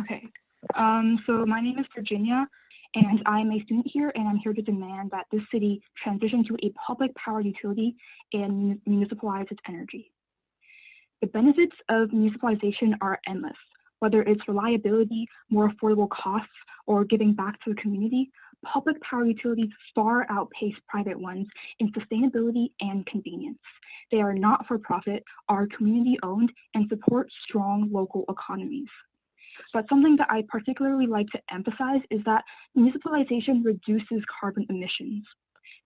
Okay. So my name is Virginia, and I'm a student here, and I'm here to demand that this city transition to a public power utility and municipalize its energy. The benefits of municipalization are endless, whether it's reliability, more affordable costs, or giving back to the community. Public power utilities far outpace private ones in sustainability and convenience. They are not for profit, are community owned, and support strong local economies. But something that I particularly like to emphasize is that municipalization reduces carbon emissions.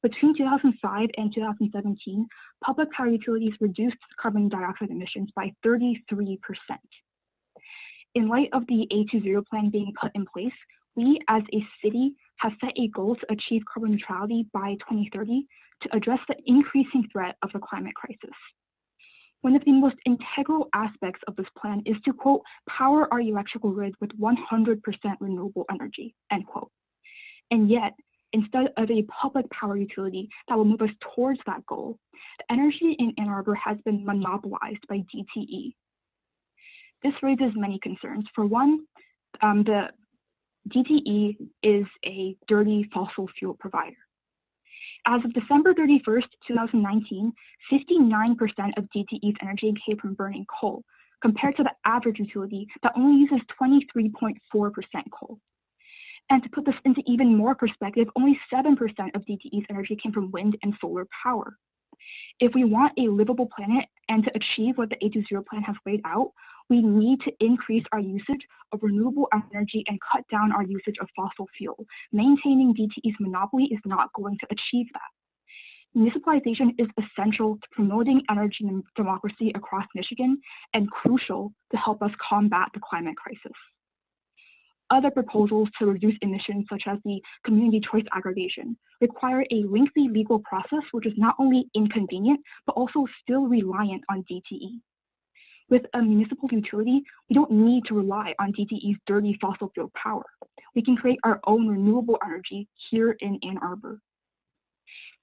Between 2005 and 2017, public power utilities reduced carbon dioxide emissions by 33%. In light of the A20 plan being put in place, we as a city have set a goal to achieve carbon neutrality by 2030 to address the increasing threat of the climate crisis. One of the most integral aspects of this plan is to, quote, power our electrical grid with 100% renewable energy, end quote. And yet, instead of a public power utility that will move us towards that goal, the energy in Ann Arbor has been monopolized by DTE. This raises many concerns. For one, the DTE is a dirty fossil fuel provider. As of December 31st, 2019, 59% of DTE's energy came from burning coal, compared to the average utility that only uses 23.4% coal. And to put this into even more perspective, only 7% of DTE's energy came from wind and solar power. If we want a livable planet and to achieve what the A20 plan has laid out, we need to increase our usage of renewable energy and cut down our usage of fossil fuel. Maintaining DTE's monopoly is not going to achieve that. Municipalization is essential to promoting energy and democracy across Michigan and crucial to help us combat the climate crisis. Other proposals to reduce emissions, such as the community choice aggregation, require a lengthy legal process which is not only inconvenient, but also still reliant on DTE. With a municipal utility, we don't need to rely on DTE's dirty fossil fuel power. We can create our own renewable energy here in Ann Arbor.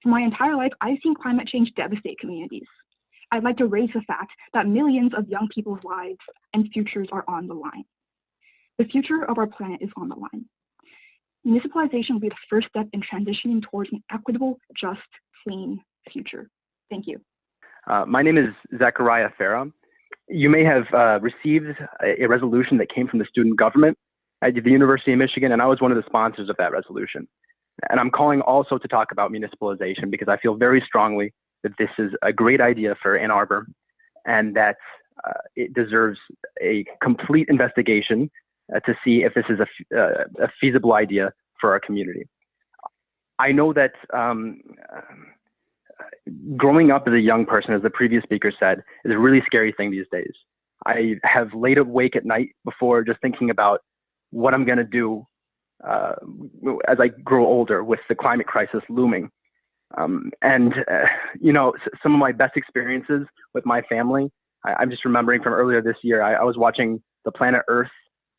For my entire life, I've seen climate change devastate communities. I'd like to raise the fact that millions of young people's lives and futures are on the line. The future of our planet is on the line. Municipalization will be the first step in transitioning towards an equitable, just, clean future. Thank you. My name is Zachariah Farah. You may have received a resolution that came from the student government at the University of Michigan, and I was one of the sponsors of that resolution. And I'm calling also to talk about municipalization because I feel very strongly that this is a great idea for Ann Arbor and that it deserves a complete investigation to see if this is a feasible idea for our community. I know that growing up as a young person, as the previous speaker said, is a really scary thing these days. I have laid awake at night before just thinking about what I'm going to do as I grow older with the climate crisis looming. You know, some of my best experiences with my family, I'm just remembering from earlier this year, I was watching the Planet Earth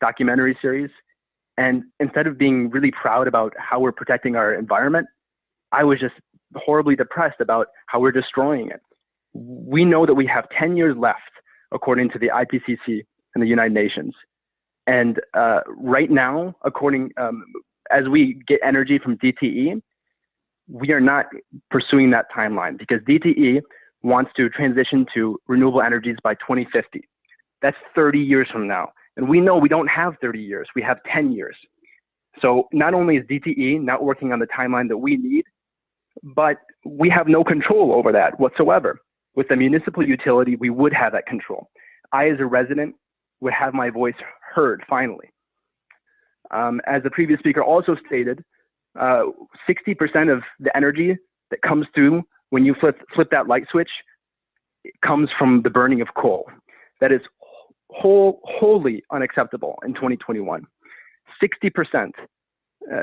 documentary series, and instead of being really proud about how we're protecting our environment, I was just horribly depressed about how we're destroying it. We know that we have 10 years left, according to the IPCC and the United Nations. And right now, as we get energy from DTE, we are not pursuing that timeline because DTE wants to transition to renewable energies by 2050. That's 30 years from now. And we know we don't have 30 years, we have 10 years. So not only is DTE not working on the timeline that we need, but we have no control over that whatsoever. With the municipal utility, we would have that control. I, as a resident, would have my voice heard finally. As the previous speaker also stated, 60% of the energy that comes through when you flip that light switch comes from the burning of coal. That is wholly unacceptable in 2021. 60%,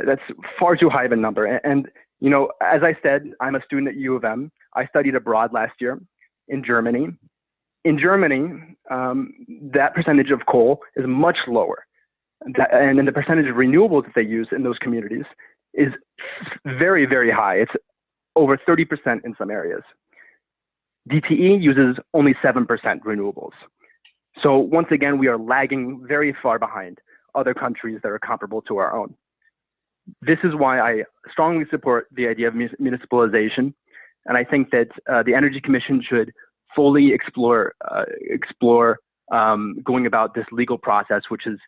that's far too high of a number. And you know, as I said, I'm a student at U of M. I studied abroad last year in Germany. In Germany, that percentage of coal is much lower. And then the percentage of renewables that they use in those communities is very, very high. It's over 30% in some areas. DTE uses only 7% renewables. So once again, we are lagging very far behind other countries that are comparable to our own. This is why I strongly support the idea of municipalization, and I think that the Energy Commission should fully explore going about this legal process, which is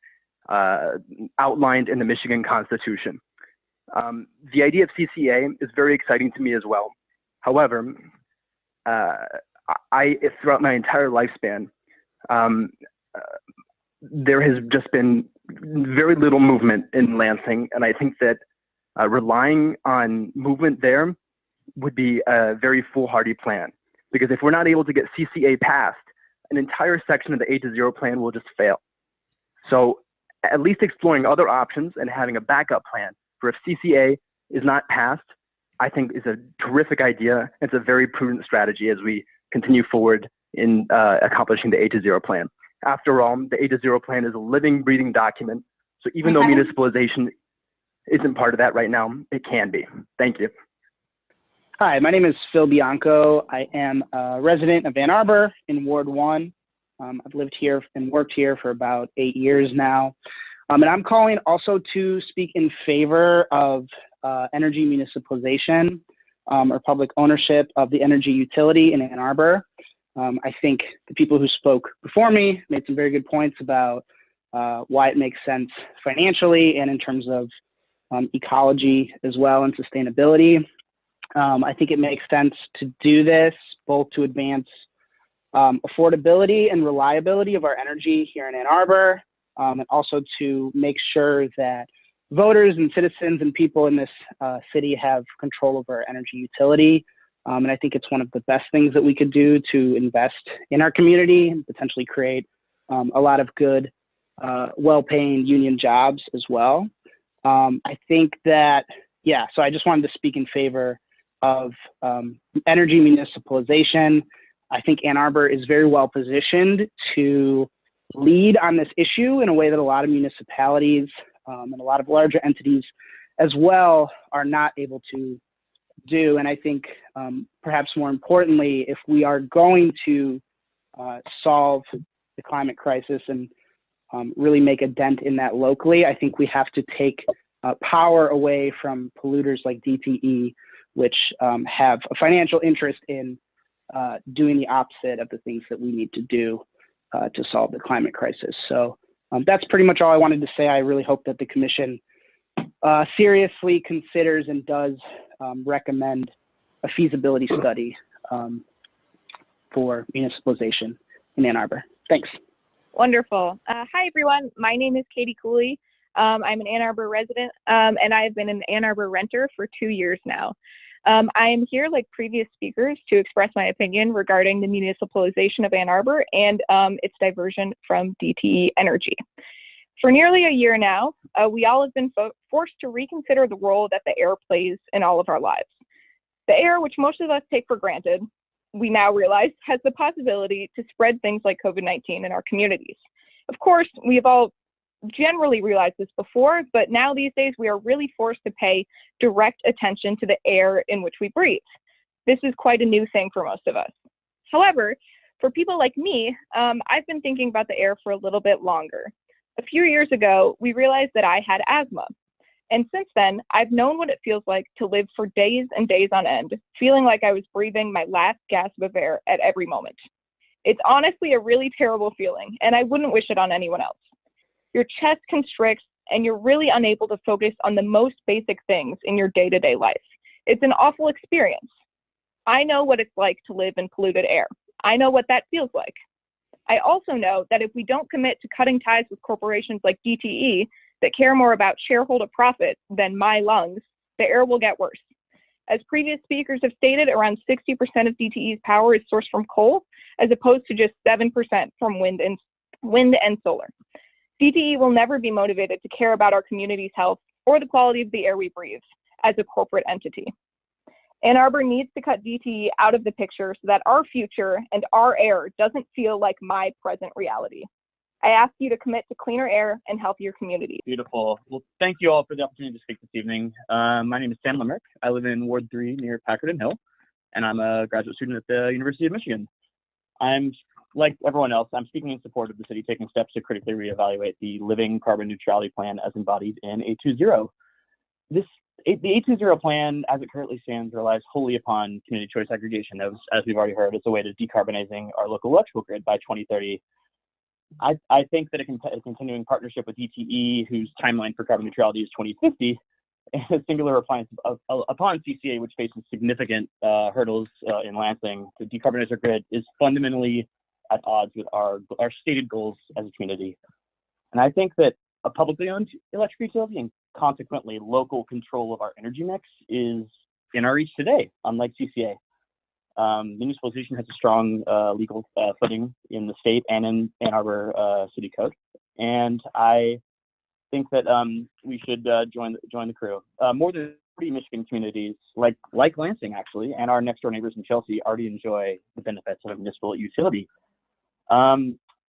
outlined in the Michigan Constitution. The idea of CCA is very exciting to me as well. However, throughout my entire lifespan, there has just been very little movement in Lansing, and I think that relying on movement there would be a very foolhardy plan. Because if we're not able to get CCA passed, an entire section of the 8 to 0 plan will just fail. So at least exploring other options and having a backup plan for if CCA is not passed, I think is a terrific idea. It's a very prudent strategy as we continue forward in accomplishing the 8 to 0 plan. After all, the 8 to 0 plan is a living, breathing document. So even though municipalization isn't part of that right now, it can be. Thank you. Hi, my name is Phil Bianco. I am a resident of Ann Arbor in Ward 1. I've lived here and worked here for about 8 years now. And I'm calling also to speak in favor of energy municipalization or public ownership of the energy utility in Ann Arbor. I think the people who spoke before me made some very good points about why it makes sense financially and in terms of ecology as well and sustainability. I think it makes sense to do this both to advance affordability and reliability of our energy here in Ann Arbor, and also to make sure that voters and citizens and people in this city have control over our energy utility. And I think it's one of the best things that we could do to invest in our community and potentially create a lot of good, well-paying union jobs as well. I think that, yeah, so I just wanted to speak in favor of energy municipalization. I think Ann Arbor is very well positioned to lead on this issue in a way that a lot of municipalities and a lot of larger entities as well are not able to do. And I think perhaps more importantly, if we are going to solve the climate crisis and really make a dent in that locally, I think we have to take power away from polluters like DTE, which have a financial interest in doing the opposite of the things that we need to do to solve the climate crisis. So that's pretty much all I wanted to say. I really hope that the commission seriously considers and does recommend a feasibility study for municipalization in Ann Arbor. Thanks. Wonderful. Hi, everyone. My name is Katie Cooley. I'm an Ann Arbor resident, and I've been an Ann Arbor renter for 2 years now. I am here, like previous speakers, to express my opinion regarding the municipalization of Ann Arbor and its diversion from DTE Energy. For nearly a year now, we all have been forced to reconsider the role that the air plays in all of our lives. The air, which most of us take for granted, we now realize has the possibility to spread things like COVID-19 in our communities. Of course, we have all generally realized this before, but now these days we are really forced to pay direct attention to the air in which we breathe. This is quite a new thing for most of us. However, for people like me, I've been thinking about the air for a little bit longer. A few years ago, we realized that I had asthma. And since then, I've known what it feels like to live for days and days on end, feeling like I was breathing my last gasp of air at every moment. It's honestly a really terrible feeling, and I wouldn't wish it on anyone else. Your chest constricts, and you're really unable to focus on the most basic things in your day-to-day life. It's an awful experience. I know what it's like to live in polluted air. I know what that feels like. I also know that if we don't commit to cutting ties with corporations like DTE that care more about shareholder profit than my lungs, the air will get worse. As previous speakers have stated, around 60% of DTE's power is sourced from coal, as opposed to just 7% from wind and solar. DTE will never be motivated to care about our community's health or the quality of the air we breathe as a corporate entity. Ann Arbor needs to cut DTE out of the picture so that our future and our air doesn't feel like my present reality. I ask you to commit to cleaner air and healthier communities. Beautiful. Well, thank you all for the opportunity to speak this evening. My name is Sam Limerick. I live in Ward 3 near Packard and Hill, and I'm a graduate student at the University of Michigan. I'm like everyone else, I'm speaking in support of the city taking steps to critically reevaluate the living carbon neutrality plan as embodied in 820. The 820 plan, as it currently stands, relies wholly upon community choice aggregation, as we've already heard, as a way to decarbonizing our local electrical grid by 2030. I think that a continuing partnership with DTE, whose timeline for carbon neutrality is 2050, and a singular reliance upon CCA, which faces significant hurdles in Lansing to decarbonize our grid, is fundamentally at odds with our stated goals as a community. And I think that a publicly owned electric utility and consequently local control of our energy mix is in our reach today, unlike CCA. Municipalization has a strong legal footing in the state and in Ann Arbor City Code. And I think that we should join the crew. More than 40 Michigan communities, like Lansing actually, and our next door neighbors in Chelsea already enjoy the benefits of a municipal utility.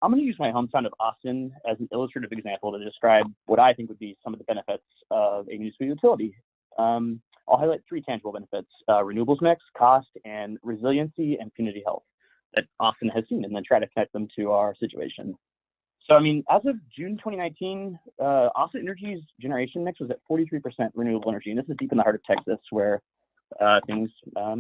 I'm going to use my hometown of Austin as an illustrative example to describe what I think would be some of the benefits of a municipal utility. I'll highlight three tangible benefits: renewables mix, cost, and resiliency and community health that Austin has seen, and then try to connect them to our situation. So, I mean, as of June 2019, Austin Energy's generation mix was at 43% renewable energy, and this is deep in the heart of Texas, where things are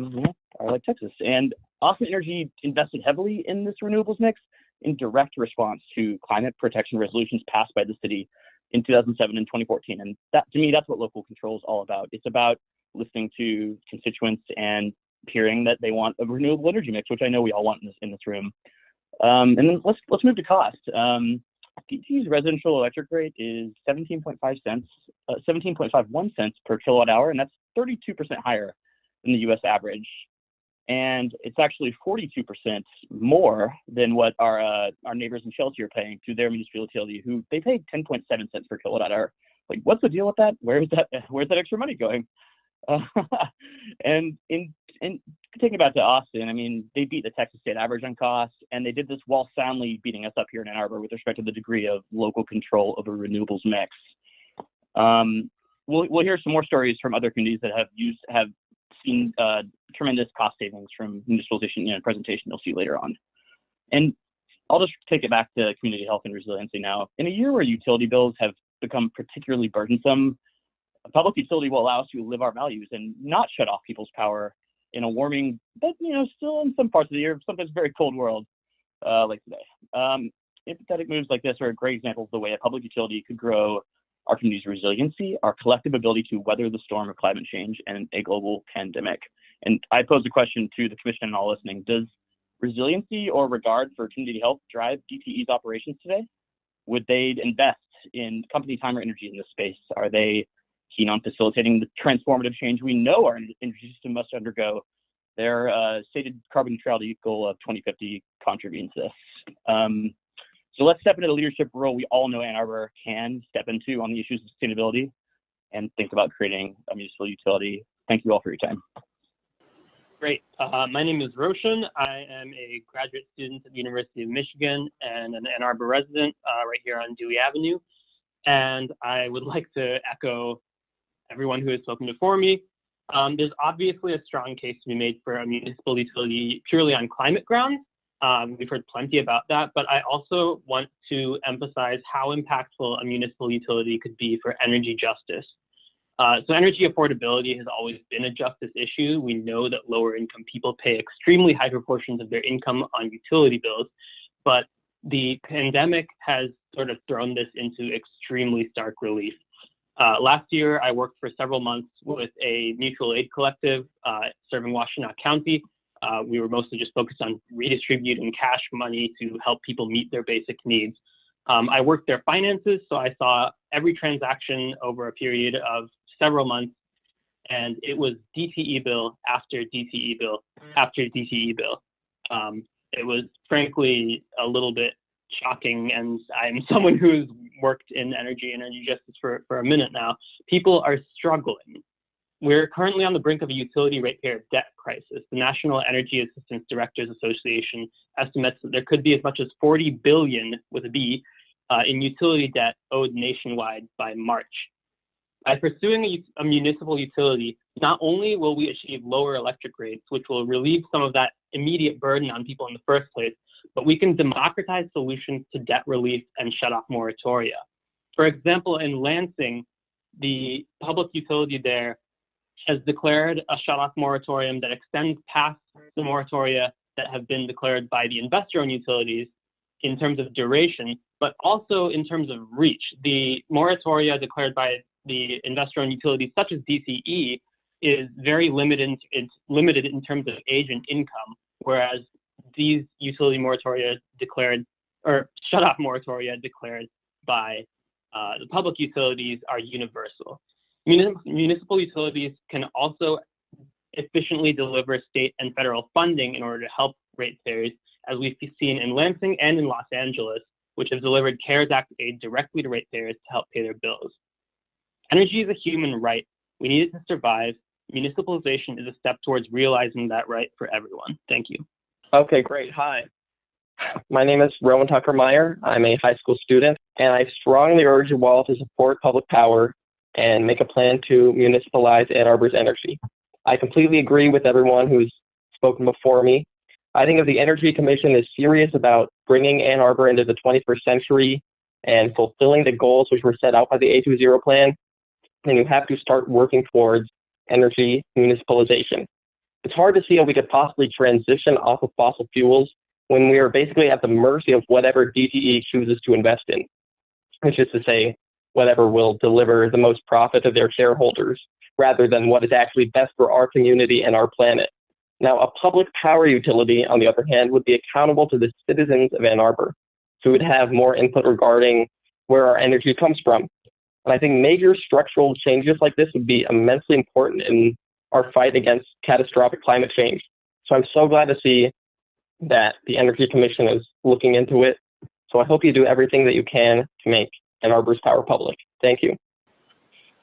like Texas. And Austin Energy invested heavily in this renewables mix in direct response to climate protection resolutions passed by the city in 2007 and 2014. And that, to me, that's what local control is all about. It's about listening to constituents and hearing that they want a renewable energy mix, which I know we all want in this room. And then let's move to cost. DTE's residential electric rate is 17.51 cents per kilowatt hour, and that's 32% higher than the U.S. average. And it's actually 42% more than what our neighbors in Chelsea are paying to their municipal utility, who they pay 10.7 cents per kilowatt hour. Like, what's the deal with that? Where's that extra money going? And taking it back to Austin, I mean, they beat the Texas state average on costs, and they did this while soundly beating us up here in Ann Arbor with respect to the degree of local control over renewables mix. We'll hear some more stories from other communities that have seen tremendous cost savings from municipalization in a presentation you'll see later on. And I'll just take it back to community health and resiliency now. In a year where utility bills have become particularly burdensome, a public utility will allow us to live our values and not shut off people's power in a warming, but still in some parts of the year, sometimes very cold world like today. Empathetic moves like this are a great example of the way a public utility could grow our community's resiliency, our collective ability to weather the storm of climate change and a global pandemic. And I pose a question to the commission and all listening: does resiliency or regard for community health drive DTE's operations today? Would they invest in company time or energy in this space? Are they keen on facilitating the transformative change we know our energy system must undergo? Their stated carbon neutrality goal of 2050 contravenes this. So let's step into the leadership role we all know Ann Arbor can step into on the issues of sustainability and think about creating a municipal utility. Thank you all for your time. Great. My name is Roshan. I am a graduate student at the University of Michigan and an Ann Arbor resident right here on Dewey Avenue. And I would like to echo everyone who has spoken before me. There's obviously a strong case to be made for a municipal utility purely on climate grounds. We've heard plenty about that, but I also want to emphasize how impactful a municipal utility could be for energy justice. So energy affordability has always been a justice issue. We know that lower income people pay extremely high proportions of their income on utility bills, but the pandemic has sort of thrown this into extremely stark relief. Last year, I worked for several months with a mutual aid collective serving Washtenaw County. We were mostly just focused on redistributing cash money to help people meet their basic needs. I worked their finances, so I saw every transaction over a period of several months, and it was DTE bill after DTE bill after DTE bill. It was frankly a little bit shocking, and I'm someone who's worked in energy justice for a minute now. People are struggling. We're currently on the brink of a utility ratepayer debt crisis. The National Energy Assistance Directors Association estimates that there could be as much as $40 billion with a B in utility debt owed nationwide by March. By pursuing a municipal utility, not only will we achieve lower electric rates, which will relieve some of that immediate burden on people in the first place, but we can democratize solutions to debt relief and shut-off moratoria. For example, in Lansing, the public utility there has declared a shut-off moratorium that extends past the moratoria that have been declared by the investor-owned utilities in terms of duration, but also in terms of reach. The moratoria declared by the investor-owned utilities, such as DCE, is very limited. It's limited in terms of age and income, whereas these utility moratoria declared, or shut-off moratoria declared by the public utilities are universal. Municipal utilities can also efficiently deliver state and federal funding in order to help ratepayers, as we've seen in Lansing and in Los Angeles, which have delivered CARES Act aid directly to ratepayers to help pay their bills. Energy is a human right. We need it to survive. Municipalization is a step towards realizing that right for everyone. Thank you. Okay, great. Hi. My name is Rowan Tucker Meyer. I'm a high school student, and I strongly urge you all to support public power and make a plan to municipalize Ann Arbor's energy. I completely agree with everyone who's spoken before me. I think if the Energy Commission is serious about bringing Ann Arbor into the 21st century and fulfilling the goals which were set out by the A20 plan, then you have to start working towards energy municipalization. It's hard to see how we could possibly transition off of fossil fuels when we are basically at the mercy of whatever DTE chooses to invest in, which is to say, whatever will deliver the most profit to their shareholders, rather than what is actually best for our community and our planet. Now, a public power utility, on the other hand, would be accountable to the citizens of Ann Arbor, so we'd have more input regarding where our energy comes from. And I think major structural changes like this would be immensely important in our fight against catastrophic climate change. So I'm so glad to see that the Energy Commission is looking into it. So I hope you do everything that you can to make Ann Arbor's power public. Thank you.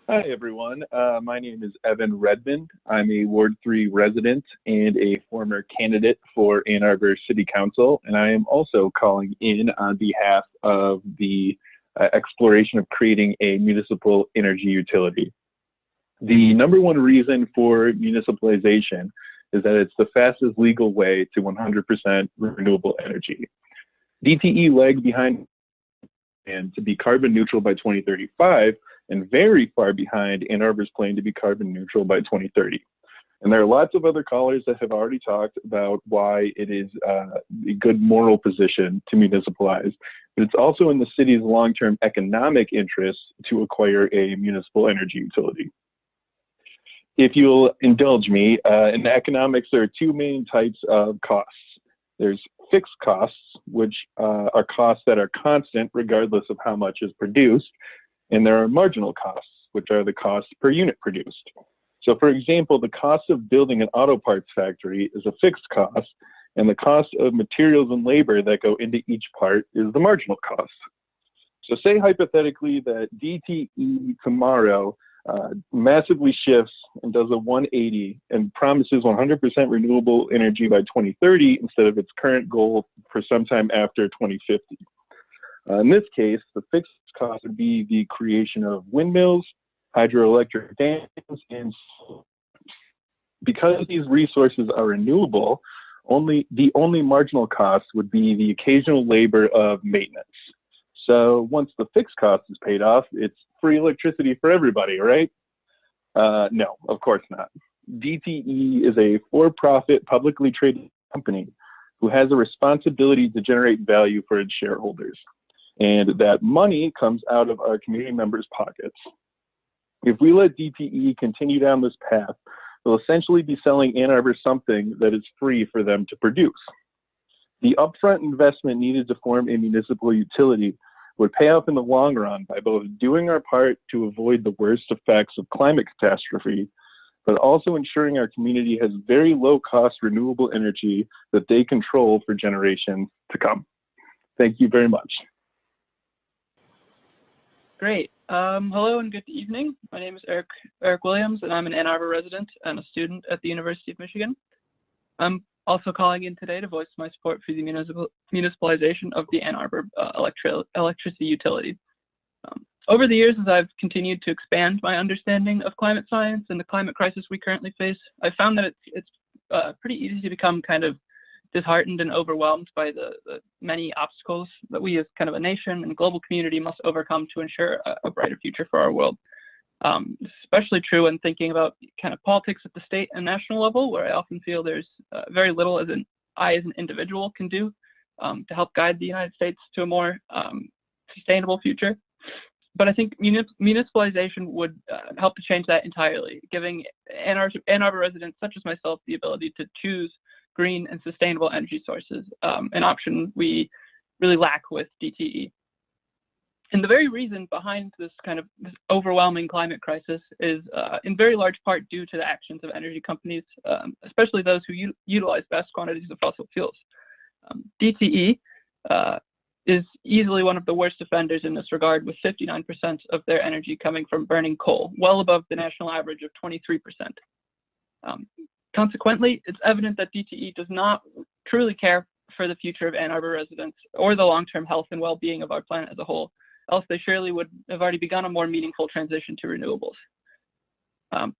Hi, everyone. My name is Evan Redmond. I'm a Ward 3 resident and a former candidate for Ann Arbor City Council, and I am also calling in on behalf of the exploration of creating a municipal energy utility. The number one reason for municipalization is that it's the fastest legal way to 100% renewable energy. DTE lagged behind and to be carbon neutral by 2035, and very far behind Ann Arbor's plan to be carbon neutral by 2030. And there are lots of other callers that have already talked about why it is a good moral position to municipalize, but it's also in the city's long-term economic interest to acquire a municipal energy utility. If you'll indulge me, in economics, there are two main types of costs. There's fixed costs, which are costs that are constant regardless of how much is produced. And there are marginal costs, which are the costs per unit produced. So for example, the cost of building an auto parts factory is a fixed cost, and the cost of materials and labor that go into each part is the marginal cost. So say hypothetically that DTE tomorrow massively shifts and does a 180 and promises 100% renewable energy by 2030 instead of its current goal for sometime after 2050. In this case, the fixed cost would be the creation of windmills, hydroelectric dams, and solar. Because these resources are renewable, the only marginal cost would be the occasional labor of maintenance. So once the fixed cost is paid off, it's free electricity for everybody, right? No, of course not. DTE is a for-profit, publicly traded company who has a responsibility to generate value for its shareholders. And that money comes out of our community members' pockets. If we let DTE continue down this path, they'll essentially be selling Ann Arbor something that is free for them to produce. The upfront investment needed to form a municipal utility would pay off in the long run by both doing our part to avoid the worst effects of climate catastrophe, but also ensuring our community has very low-cost renewable energy that they control for generations to come. Thank you very much. Great. Hello and good evening. My name is Eric Williams, and I'm an Ann Arbor resident and a student at the University of Michigan. I'm also calling in today to voice my support for the municipalization of the Ann Arbor electricity utility. Over the years, as I've continued to expand my understanding of climate science and the climate crisis we currently face, I found that it's pretty easy to become kind of disheartened and overwhelmed by the many obstacles that we as kind of a nation and global community must overcome to ensure a brighter future for our world. Especially true when thinking about kind of politics at the state and national level, where I often feel there's very little as an individual can do to help guide the United States to a more sustainable future. But I think municipalization would help to change that entirely, giving Ann Arbor residents such as myself the ability to choose green and sustainable energy sources, an option we really lack with DTE. And the very reason behind this overwhelming climate crisis is in very large part due to the actions of energy companies, especially those who utilize vast quantities of fossil fuels. DTE is easily one of the worst offenders in this regard, with 59% of their energy coming from burning coal, well above the national average of 23%. Consequently, it's evident that DTE does not truly care for the future of Ann Arbor residents or the long-term health and well-being of our planet as a whole, else they surely would have already begun a more meaningful transition to renewables.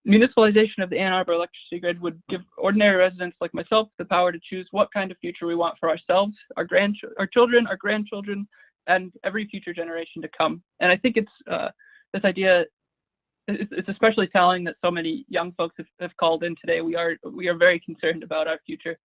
Municipalization of the Ann Arbor electricity grid would give ordinary residents like myself the power to choose what kind of future we want for ourselves, our children, our grandchildren, and every future generation to come. And I think it's this idea. It's especially telling that so many young folks have called in today. We are very concerned about our future.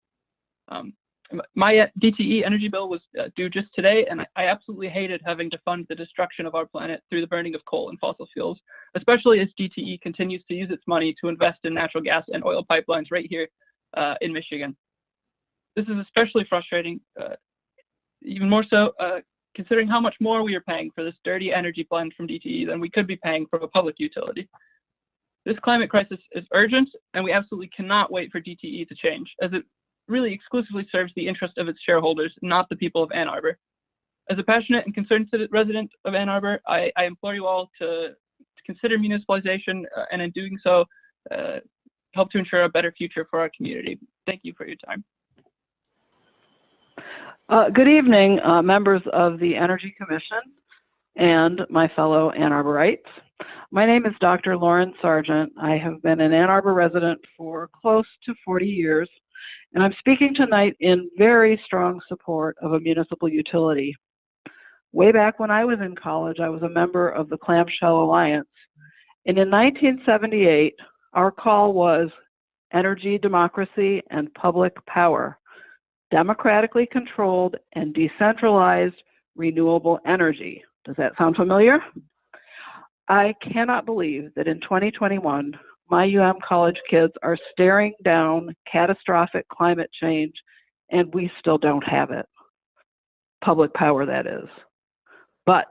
My DTE energy bill was due just today, and I absolutely hated having to fund the destruction of our planet through the burning of coal and fossil fuels, especially as DTE continues to use its money to invest in natural gas and oil pipelines right here in Michigan. This is especially frustrating, even more so considering how much more we are paying for this dirty energy blend from DTE than we could be paying from a public utility. This climate crisis is urgent, and we absolutely cannot wait for DTE to change, as it really exclusively serves the interest of its shareholders, not the people of Ann Arbor. As a passionate and concerned resident of Ann Arbor, I implore you all to consider municipalization, and in doing so, help to ensure a better future for our community. Thank you for your time. Good evening, members of the Energy Commission and my fellow Ann Arborites. My name is Dr. Lauren Sargent. I have been an Ann Arbor resident for close to 40 years, and I'm speaking tonight in very strong support of a municipal utility. Way back when I was in college, I was a member of the Clamshell Alliance, and in 1978, our call was energy democracy and public power, democratically controlled and decentralized renewable energy. Does that sound familiar? I cannot believe that in 2021, my college kids are staring down catastrophic climate change and we still don't have it. Public power, that is. But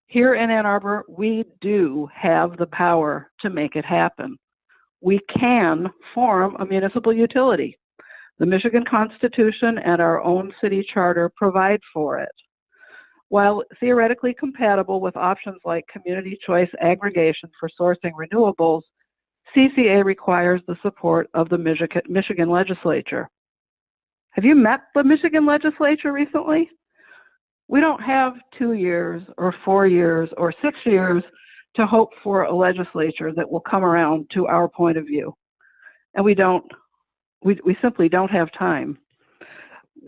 here in Ann Arbor, we do have the power to make it happen. We can form a municipal utility. The Michigan Constitution and our own city charter provide for it. While theoretically compatible with options like community choice aggregation for sourcing renewables, CCA requires the support of the Michigan legislature. Have you met the Michigan legislature recently? We don't have 2 years or 4 years or 6 years to hope for a legislature that will come around to our point of view. And we simply don't have time.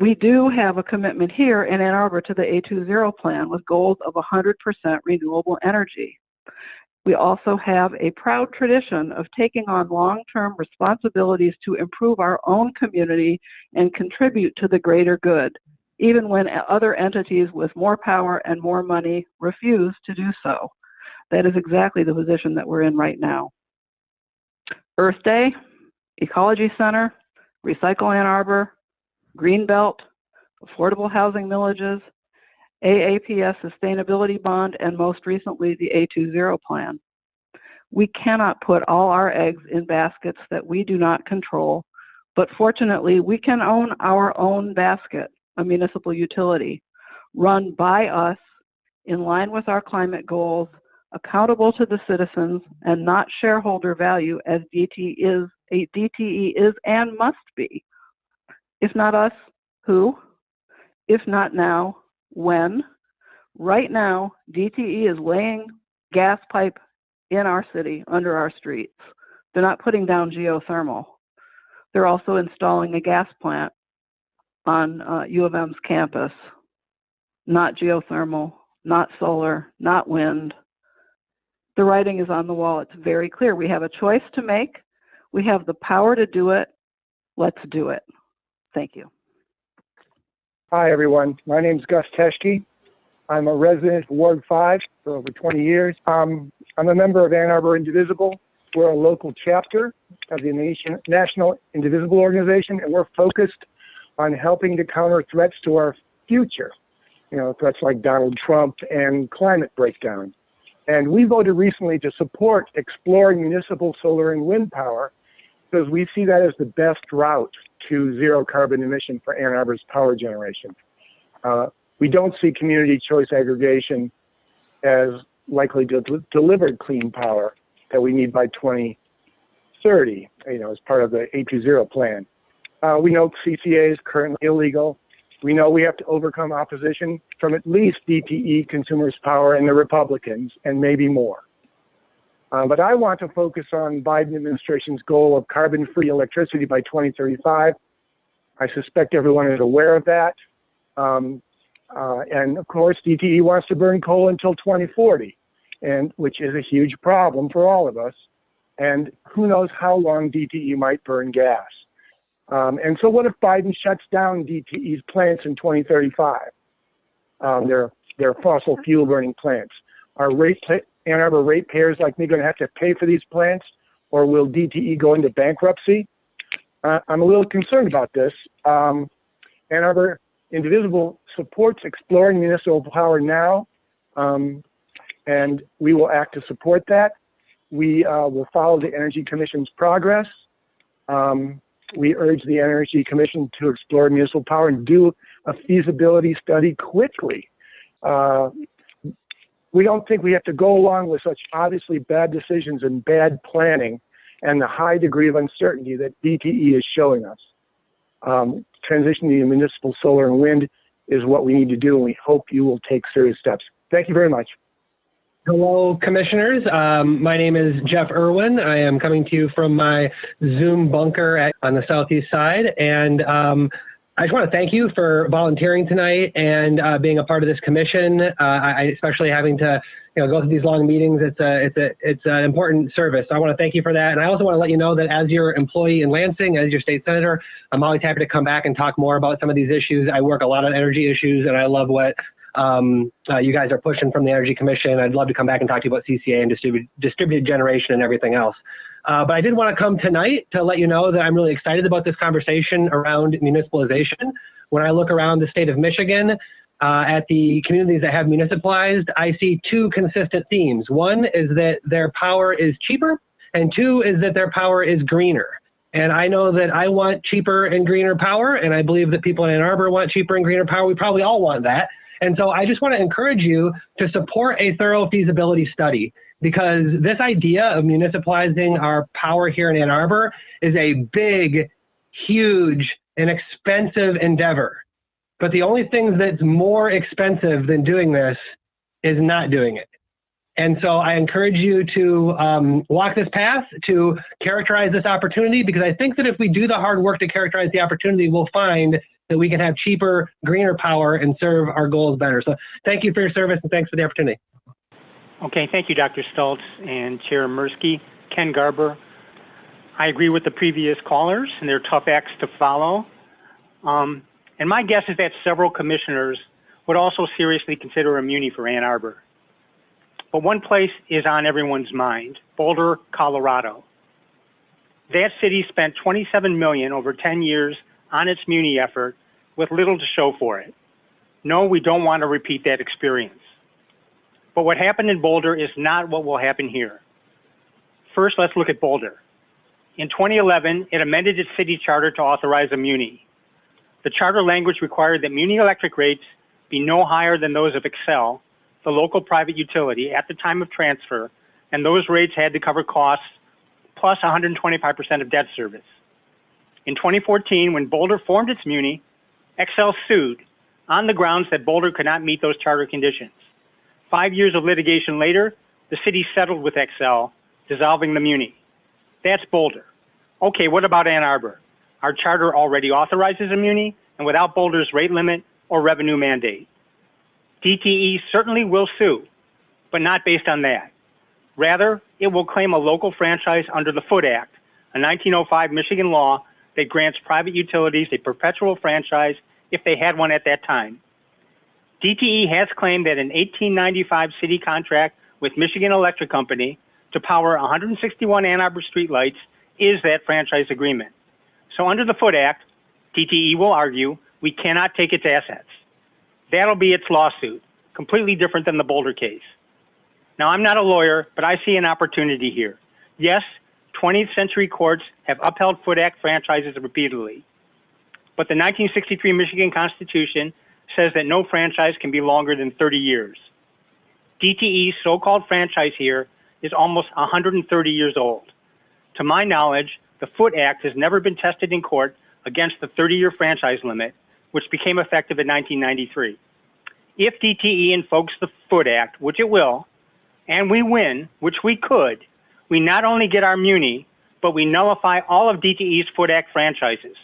We do have a commitment here in Ann Arbor to the A20 plan with goals of 100% renewable energy. We also have a proud tradition of taking on long-term responsibilities to improve our own community and contribute to the greater good, even when other entities with more power and more money refuse to do so. That is exactly the position that we're in right now. Earth Day, Ecology Center, Recycle Ann Arbor, Greenbelt, affordable housing millages, AAPS sustainability bond, and most recently the A20 plan. We cannot put all our eggs in baskets that we do not control, but fortunately we can own our own basket, a municipal utility, run by us, in line with our climate goals, accountable to the citizens, and not shareholder value as DTE is and must be. If not us, who? If not now, when? Right now, DTE is laying gas pipe in our city, under our streets. They're not putting down geothermal. They're also installing a gas plant on U of M's campus. Not geothermal, not solar, not wind. The writing is on the wall. It's very clear. We have a choice to make. We have the power to do it. Let's do it. Thank you. Hi, everyone. My name is Gus Teschke. I'm a resident of Ward 5 for over 20 years. I'm a member of Ann Arbor Indivisible. We're a local chapter of the National Indivisible Organization, and we're focused on helping to counter threats to our future. You know, threats like Donald Trump and climate breakdown. And we voted recently to support exploring municipal solar and wind power because we see that as the best route to zero carbon emission for Ann Arbor's power generation. We don't see community choice aggregation as likely to deliver clean power that we need by 2030, you know, as part of the 820 plan. We know CCA is currently illegal. We know we have to overcome opposition from at least DTE, Consumers Power, and the Republicans, and maybe more. But I want to focus on Biden administration's goal of carbon-free electricity by 2035. I suspect everyone is aware of that. And of course, DTE wants to burn coal until 2040, which is a huge problem for all of us. And who knows how long DTE might burn gas. And so what if Biden shuts down DTE's plants in 2035? Their fossil fuel burning plants. Are Ann Arbor ratepayers like me going to have to pay for these plants, or will DTE go into bankruptcy? I'm a little concerned about this. Ann Arbor Indivisible supports exploring municipal power now, and we will act to support that. We will follow the Energy Commission's progress. We urge the Energy Commission to explore municipal power and do a feasibility study quickly. We don't think we have to go along with such obviously bad decisions and bad planning and the high degree of uncertainty that DTE is showing us. Transitioning to municipal solar and wind is what we need to do, and we hope you will take serious steps. Thank you very much. Hello, commissioners. My name is Jeff Irwin. I am coming to you from my Zoom bunker on the southeast side, and I just want to thank you for volunteering tonight and being a part of this commission. I especially having to go through these long meetings. It's an important service. So I want to thank you for that, and I also want to let you know that as your employee in Lansing, as your state senator, I'm always happy to come back and talk more about some of these issues. I work a lot on energy issues, and I love what you guys are pushing from the Energy Commission. I'd love to come back and talk to you about CCA and distributed generation and everything else. But I did want to come tonight to let you know that I'm really excited about this conversation around municipalization. When I look around the state of Michigan at the communities that have municipalized, I see two consistent themes. One is that their power is cheaper, and two is that their power is greener. And I know that I want cheaper and greener power, and I believe that people in Ann Arbor want cheaper and greener power. We probably all want that. And so I just want to encourage you to support a thorough feasibility study, because this idea of municipalizing our power here in Ann Arbor is a big, huge, and expensive endeavor. But the only thing that's more expensive than doing this is not doing it. And so I encourage you to walk this path, to characterize this opportunity, because I think that if we do the hard work to characterize the opportunity, we'll find that we can have cheaper, greener power and serve our goals better. So thank you for your service, and thanks for the opportunity. Okay, thank you, Dr. Stultz and Chair Mirsky. Ken Garber. I agree with the previous callers, and they're tough acts to follow. And my guess is that several commissioners would also seriously consider a muni for Ann Arbor. But one place is on everyone's mind, Boulder, Colorado. That city spent $27 million over 10 years on its muni effort with little to show for it. No, we don't want to repeat that experience. But what happened in Boulder is not what will happen here. First, let's look at Boulder. In 2011, it amended its city charter to authorize a muni. The charter language required that muni electric rates be no higher than those of Xcel, the local private utility, at the time of transfer, and those rates had to cover costs plus 125% of debt service. In 2014, when Boulder formed its muni, Xcel sued on the grounds that Boulder could not meet those charter conditions. 5 years of litigation later, the city settled with Xcel, dissolving the muni. That's Boulder. Okay, what about Ann Arbor? Our charter already authorizes a muni, and without Boulder's rate limit or revenue mandate. DTE certainly will sue, but not based on that. Rather, it will claim a local franchise under the Foot Act, a 1905 Michigan law that grants private utilities a perpetual franchise if they had one at that time. DTE has claimed that an 1895 city contract with Michigan Electric Company to power 161 Ann Arbor streetlights is that franchise agreement. So under the Foot Act, DTE will argue we cannot take its assets. That'll be its lawsuit, completely different than the Boulder case. Now, I'm not a lawyer, but I see an opportunity here. Yes, 20th century courts have upheld Foot Act franchises repeatedly, but the 1963 Michigan Constitution says that no franchise can be longer than 30 years. DTE's so-called franchise here is almost 130 years old. To my knowledge, the Foot Act has never been tested in court against the 30-year franchise limit, which became effective in 1993. If DTE invokes the Foot Act, which it will, and we win, which we could, we not only get our muni, but we nullify all of DTE's Foot Act franchises.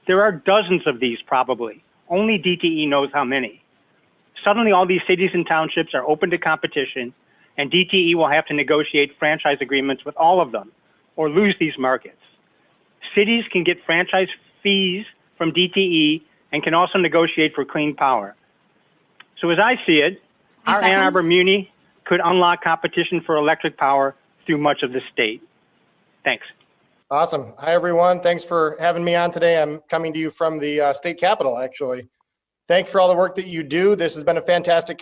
There are dozens of these probably. Only DTE knows how many. Suddenly all these cities and townships are open to competition, and DTE will have to negotiate franchise agreements with all of them, or lose these markets. Cities can get franchise fees from DTE and can also negotiate for clean power. So as I see it, our Ann Arbor Muni could unlock competition for electric power through much of the state. Thanks. Awesome. Hi, everyone. Thanks for having me on today. I'm coming to you from the state capitol, actually. Thanks for all the work that you do. This has been a fantastic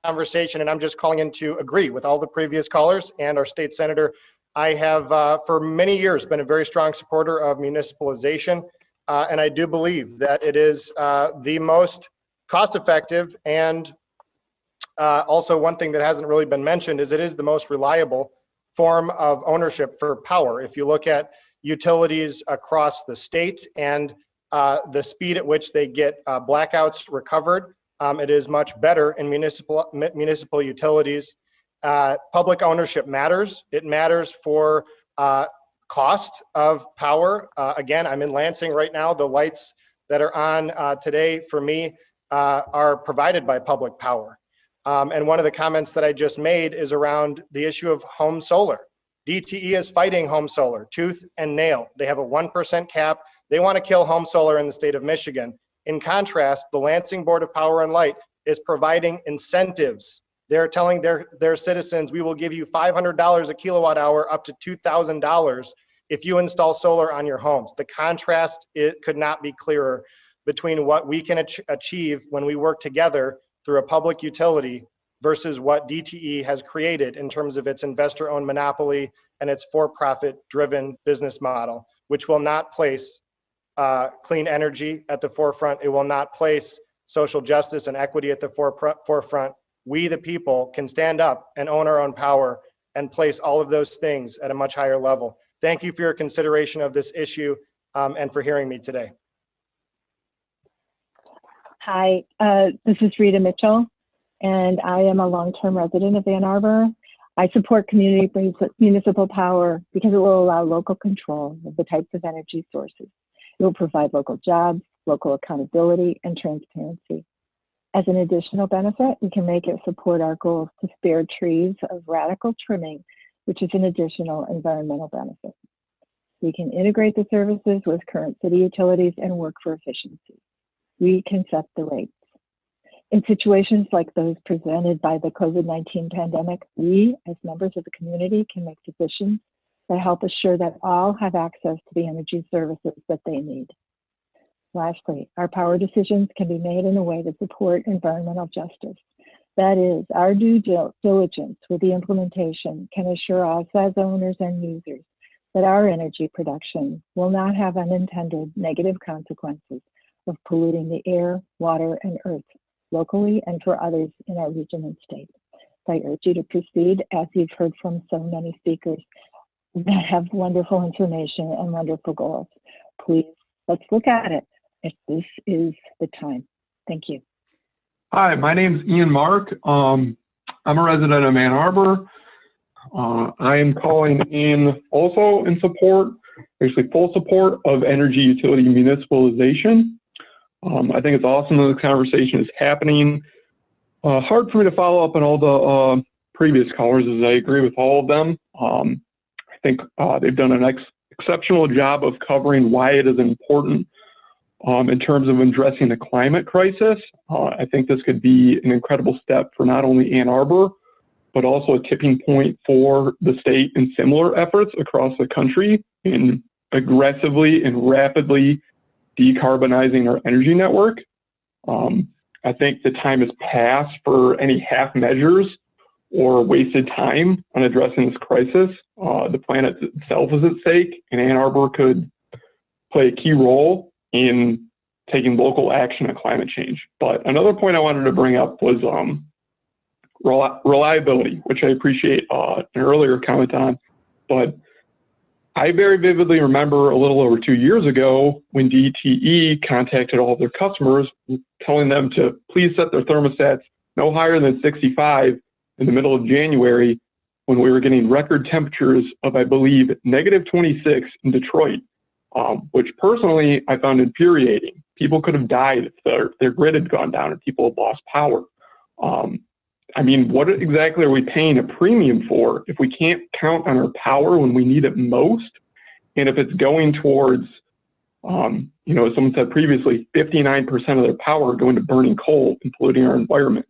conversation, and I'm just calling in to agree with all the previous callers and our state senator. I have, for many years, been a very strong supporter of municipalization, and I do believe that it is the most cost-effective, and also one thing that hasn't really been mentioned is it is the most reliable form of ownership for power. If you look at utilities across the state and the speed at which they get blackouts recovered, it is much better in municipal utilities. Public ownership matters. It matters for cost of power. Again, I'm in Lansing right now. The lights that are on today for me are provided by public power. And one of the comments that I just made is around the issue of home solar. DTE is fighting home solar, tooth and nail. They have a 1% cap. They want to kill home solar in the state of Michigan. In contrast, the Lansing Board of Power and Light is providing incentives. They're telling their citizens, we will give you $500 a kilowatt hour up to $2,000 if you install solar on your homes. The contrast, it could not be clearer between what we can achieve when we work together through a public utility versus what DTE has created in terms of its investor-owned monopoly and its for-profit driven business model, which will not place clean energy at the forefront. It will not place social justice and equity at the forefront. We, the people, can stand up and own our own power and place all of those things at a much higher level. Thank you for your consideration of this issue and for hearing me today. Hi, this is Rita Mitchell, and I am a long-term resident of Ann Arbor. I support community-based municipal power because it will allow local control of the types of energy sources. It will provide local jobs, local accountability, and transparency. As an additional benefit, we can make it support our goals to spare trees of radical trimming, which is an additional environmental benefit. We can integrate the services with current city utilities and work for efficiency. We can set the rates. In situations like those presented by the COVID-19 pandemic, we, as members of the community, can make decisions that help assure that all have access to the energy services that they need. Lastly, our power decisions can be made in a way to support environmental justice. That is, our due diligence with the implementation can assure us as owners and users that our energy production will not have unintended negative consequences of polluting the air, water, and earth locally and for others in our region and state. I urge you to proceed as you've heard from so many speakers that have wonderful information and wonderful goals. Please, let's look at it if this is the time. Thank you. Hi, my name's Ian Mark. I'm a resident of Ann Arbor. I am calling in also in support, basically full support of energy utility municipalization. I think it's awesome that this conversation is happening. Hard for me to follow up on all the previous callers, as I agree with all of them. I think they've done an exceptional job of covering why it is important in terms of addressing the climate crisis. I think this could be an incredible step for not only Ann Arbor, but also a tipping point for the state and similar efforts across the country in aggressively and rapidly decarbonizing our energy network. I think the time has passed for any half measures or wasted time on addressing this crisis. The planet itself is at stake, and Ann Arbor could play a key role in taking local action on climate change. But another point I wanted to bring up was reliability, which I appreciate an earlier comment on. But I very vividly remember a little over 2 years ago when DTE contacted all of their customers, telling them to please set their thermostats no higher than 65 in the middle of January, when we were getting record temperatures of, I believe, -26 in Detroit, which personally I found infuriating. People could have died if their grid had gone down and people had lost power. I mean, what exactly are we paying a premium for if we can't count on our power when we need it most? And if it's going towards, as someone said previously, 59% of their power going to burning coal and polluting our environment.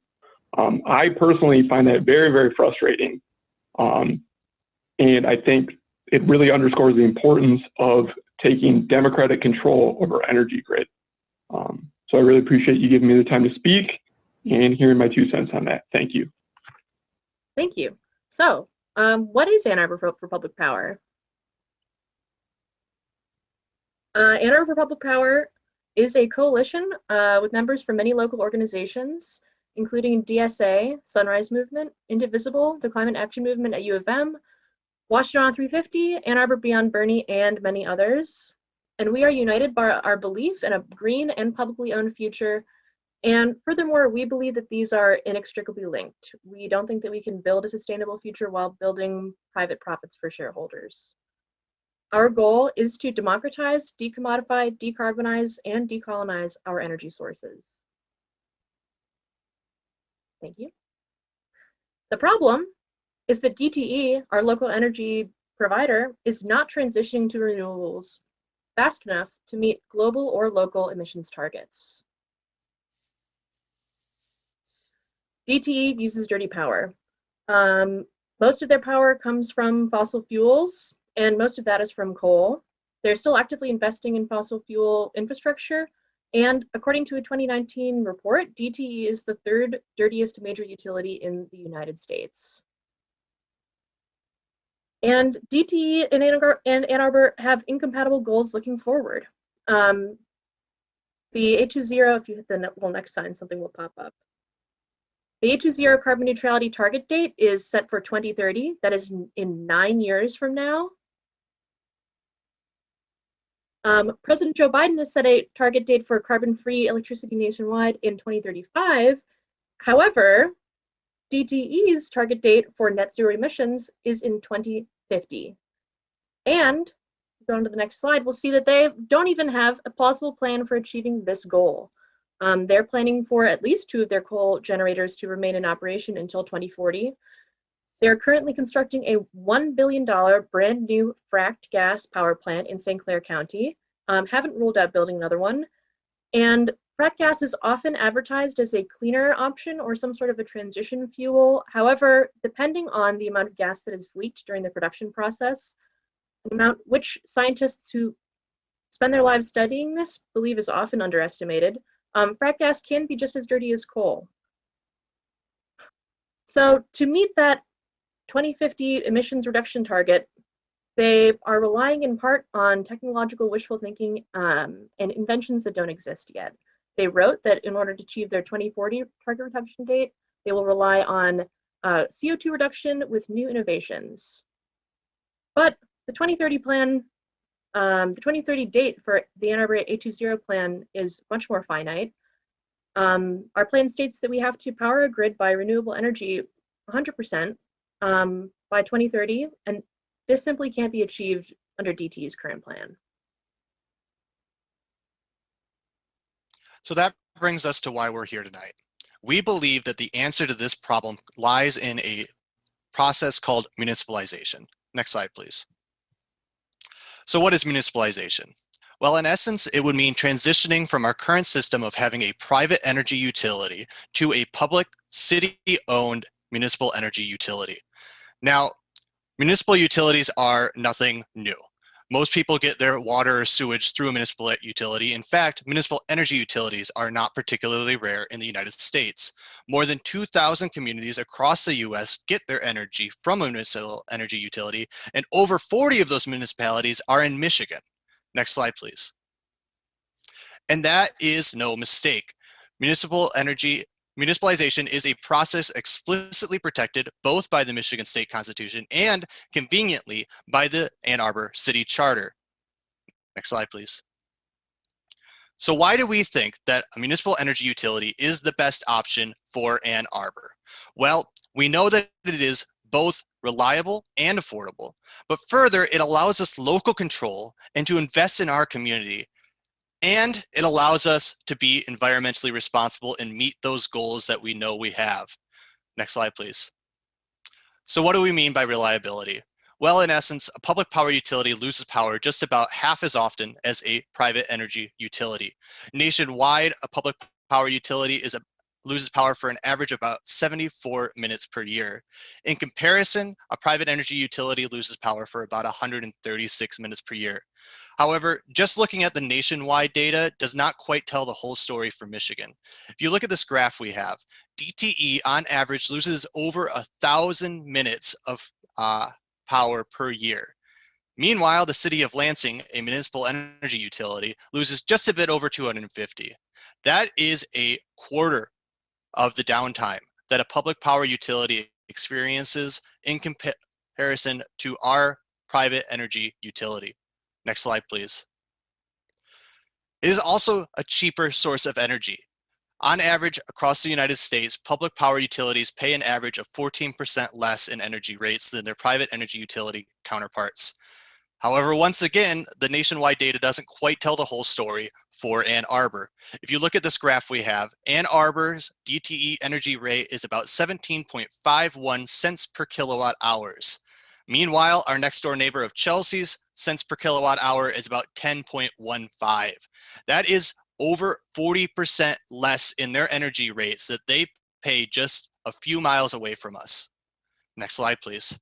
I personally find that very, very frustrating. And I think it really underscores the importance of taking democratic control of our energy grid. So I really appreciate you giving me the time to speak and hearing my 2 cents on that. Thank you. Thank you. So, what is Ann Arbor for Public Power? Ann Arbor for Public Power is a coalition with members from many local organizations, including DSA, Sunrise Movement, Indivisible, the Climate Action Movement at U of M, Washington on 350, Ann Arbor Beyond Bernie, and many others. And we are united by our belief in a green and publicly owned future. And furthermore, we believe that these are inextricably linked. We don't think that we can build a sustainable future while building private profits for shareholders. Our goal is to democratize, decommodify, decarbonize, and decolonize our energy sources. Thank you. The problem is that DTE, our local energy provider, is not transitioning to renewables fast enough to meet global or local emissions targets. DTE uses dirty power. Most of their power comes from fossil fuels, and most of that is from coal. They're still actively investing in fossil fuel infrastructure, and according to a 2019 report, DTE is the 3rd dirtiest major utility in the United States. And DTE and Ann Arbor have incompatible goals looking forward. The 820, if you hit the little next sign, something will pop up. The 820 carbon neutrality target date is set for 2030. That is in 9 years from now. President Joe Biden has set a target date for carbon-free electricity nationwide in 2035. However, DTE's target date for net zero emissions is in 2050. And going to the next slide, we'll see that they don't even have a plausible plan for achieving this goal. They're planning for at least 2 of their coal generators to remain in operation until 2040. They're currently constructing a $1 billion brand new fracked gas power plant in St. Clair County. Haven't ruled out building another one. And fracked gas is often advertised as a cleaner option or some sort of a transition fuel. However, depending on the amount of gas that is leaked during the production process, the amount which scientists who spend their lives studying this believe is often underestimated, fracked gas can be just as dirty as coal. So to meet that 2050 emissions reduction target, they are relying in part on technological wishful thinking and inventions that don't exist yet. They wrote that in order to achieve their 2040 target reduction date, they will rely on CO2 reduction with new innovations. But the 2030 plan, the 2030 date for the Ann Arbor 820 plan is much more finite. Our plan states that we have to power a grid by renewable energy 100% by 2030, and this simply can't be achieved under DTE's current plan. So that brings us to why we're here tonight. We believe that the answer to this problem lies in a process called municipalization. Next slide, please. So what is municipalization? Well, in essence, it would mean transitioning from our current system of having a private energy utility to a public city-owned municipal energy utility. Now, municipal utilities are nothing new. Most people get their water or sewage through a municipal utility. In fact, municipal energy utilities are not particularly rare in the United States. More than 2,000 communities across the US get their energy from a municipal energy utility, and over 40 of those municipalities are in Michigan. Next slide, please. And that is no mistake. Municipalization is a process explicitly protected both by the Michigan State Constitution and, conveniently, by the Ann Arbor City Charter. Next slide, please. So why do we think that a municipal energy utility is the best option for Ann Arbor? Well, we know that it is both reliable and affordable, but further, it allows us local control and to invest in our community. And it allows us to be environmentally responsible and meet those goals that we know we have. Next slide, please. So what do we mean by reliability? Well, in essence, a public power utility loses power just about half as often as a private energy utility. Nationwide, a public power utility loses power for an average of about 74 minutes per year. In comparison, a private energy utility loses power for about 136 minutes per year. However, just looking at the nationwide data does not quite tell the whole story for Michigan. If you look at this graph we have, DTE on average loses over 1,000 minutes of power per year. Meanwhile, the city of Lansing, a municipal energy utility, loses just a bit over 250. That is a quarter of the downtime that a public power utility experiences in comparison to our private energy utility. Next slide, please. It is also a cheaper source of energy. On average, across the United States, public power utilities pay an average of 14% less in energy rates than their private energy utility counterparts. However, once again, the nationwide data doesn't quite tell the whole story for Ann Arbor. If you look at this graph we have, Ann Arbor's DTE energy rate is about 17.51 cents per kilowatt hours. Meanwhile, our next door neighbor of Chelsea's cents per kilowatt hour is about 10.15. That is over 40% less in their energy rates that they pay just a few miles away from us. Next slide, please.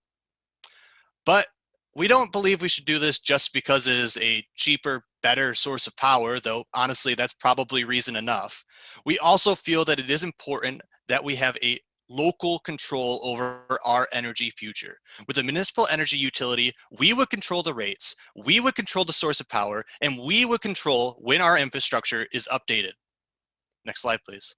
But we don't believe we should do this just because it is a cheaper, better source of power, though honestly, that's probably reason enough. We also feel that it is important that we have a local control over our energy future. With a municipal energy utility, we would control the rates, we would control the source of power, and we would control when our infrastructure is updated. Next slide, please.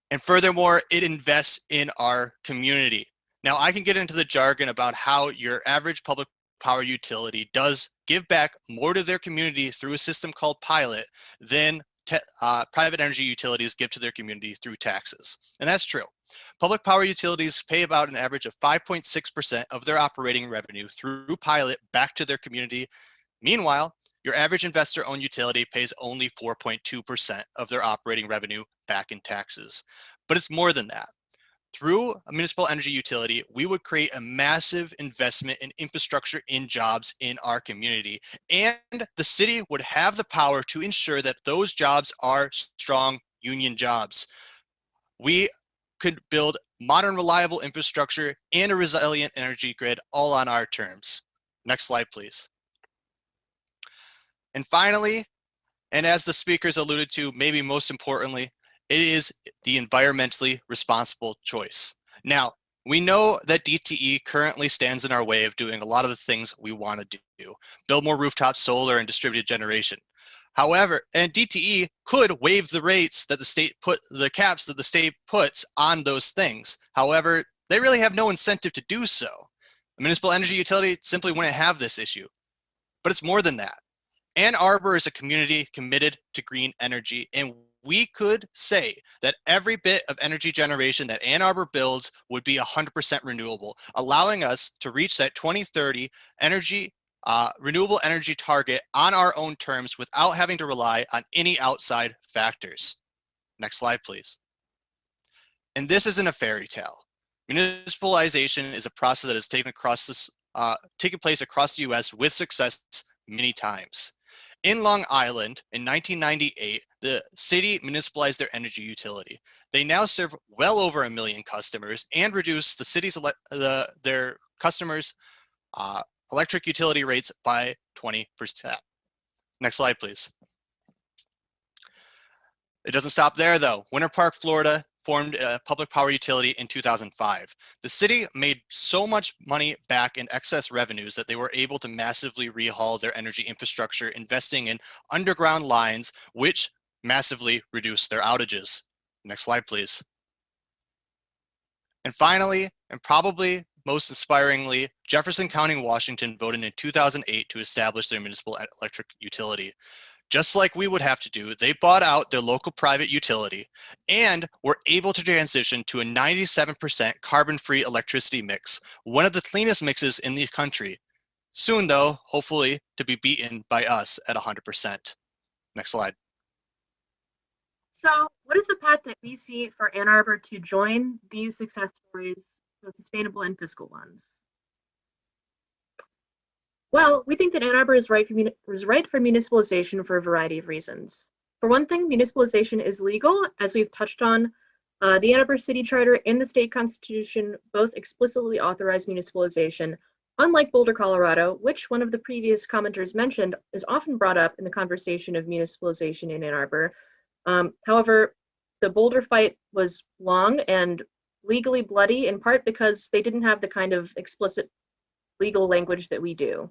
And furthermore, it invests in our community. Now, I can get into the jargon about how your average public power utility does give back more to their community through a system called pilot than private energy utilities give to their community through taxes. And that's true. Public power utilities pay about an average of 5.6% of their operating revenue through pilot back to their community. Meanwhile, your average investor-owned utility pays only 4.2% of their operating revenue back in taxes. But it's more than that. Through a municipal energy utility, we would create a massive investment in infrastructure in jobs in our community. And the city would have the power to ensure that those jobs are strong union jobs. We could build modern, reliable infrastructure and a resilient energy grid all on our terms. Next slide, please. And finally, and as the speakers alluded to, maybe most importantly, it is the environmentally responsible choice. Now, we know that DTE currently stands in our way of doing a lot of the things we want to do, build more rooftop solar and distributed generation. However, and DTE could waive the rates that the state the caps that the state puts on those things. However, they really have no incentive to do so. A municipal energy utility simply wouldn't have this issue. But it's more than that. Ann Arbor is a community committed to green energy, and we could say that every bit of energy generation that Ann Arbor builds would be 100% renewable, allowing us to reach that 2030 energy renewable energy target on our own terms without having to rely on any outside factors. Next slide, please. And this isn't a fairy tale. Municipalization is a process that has taken place across the US with success many times. In Long Island in 1998, the city municipalized their energy utility. They now serve well over 1 million customers and reduce the city's their customers' electric utility rates by 20%. Next slide, please. It doesn't stop there though. Winter Park, Florida formed a public power utility in 2005. The city made so much money back in excess revenues that they were able to massively rehaul their energy infrastructure, investing in underground lines, which massively reduced their outages. Next slide, please. And finally, and probably most inspiringly, Jefferson County, Washington voted in 2008 to establish their municipal electric utility. Just like we would have to do, they bought out their local private utility and were able to transition to a 97% carbon-free electricity mix, one of the cleanest mixes in the country. Soon though, hopefully to be beaten by us at 100%. Next slide. So what is the path that we see for Ann Arbor to join these success stories, both sustainable and fiscal ones? Well, we think that Ann Arbor is right for municipalization for a variety of reasons. For one thing, municipalization is legal, as we've touched on. The Ann Arbor City Charter and the state constitution both explicitly authorize municipalization, unlike Boulder, Colorado, which one of the previous commenters mentioned is often brought up in the conversation of municipalization in Ann Arbor. However, the Boulder fight was long and legally bloody, in part because they didn't have the kind of explicit legal language that we do.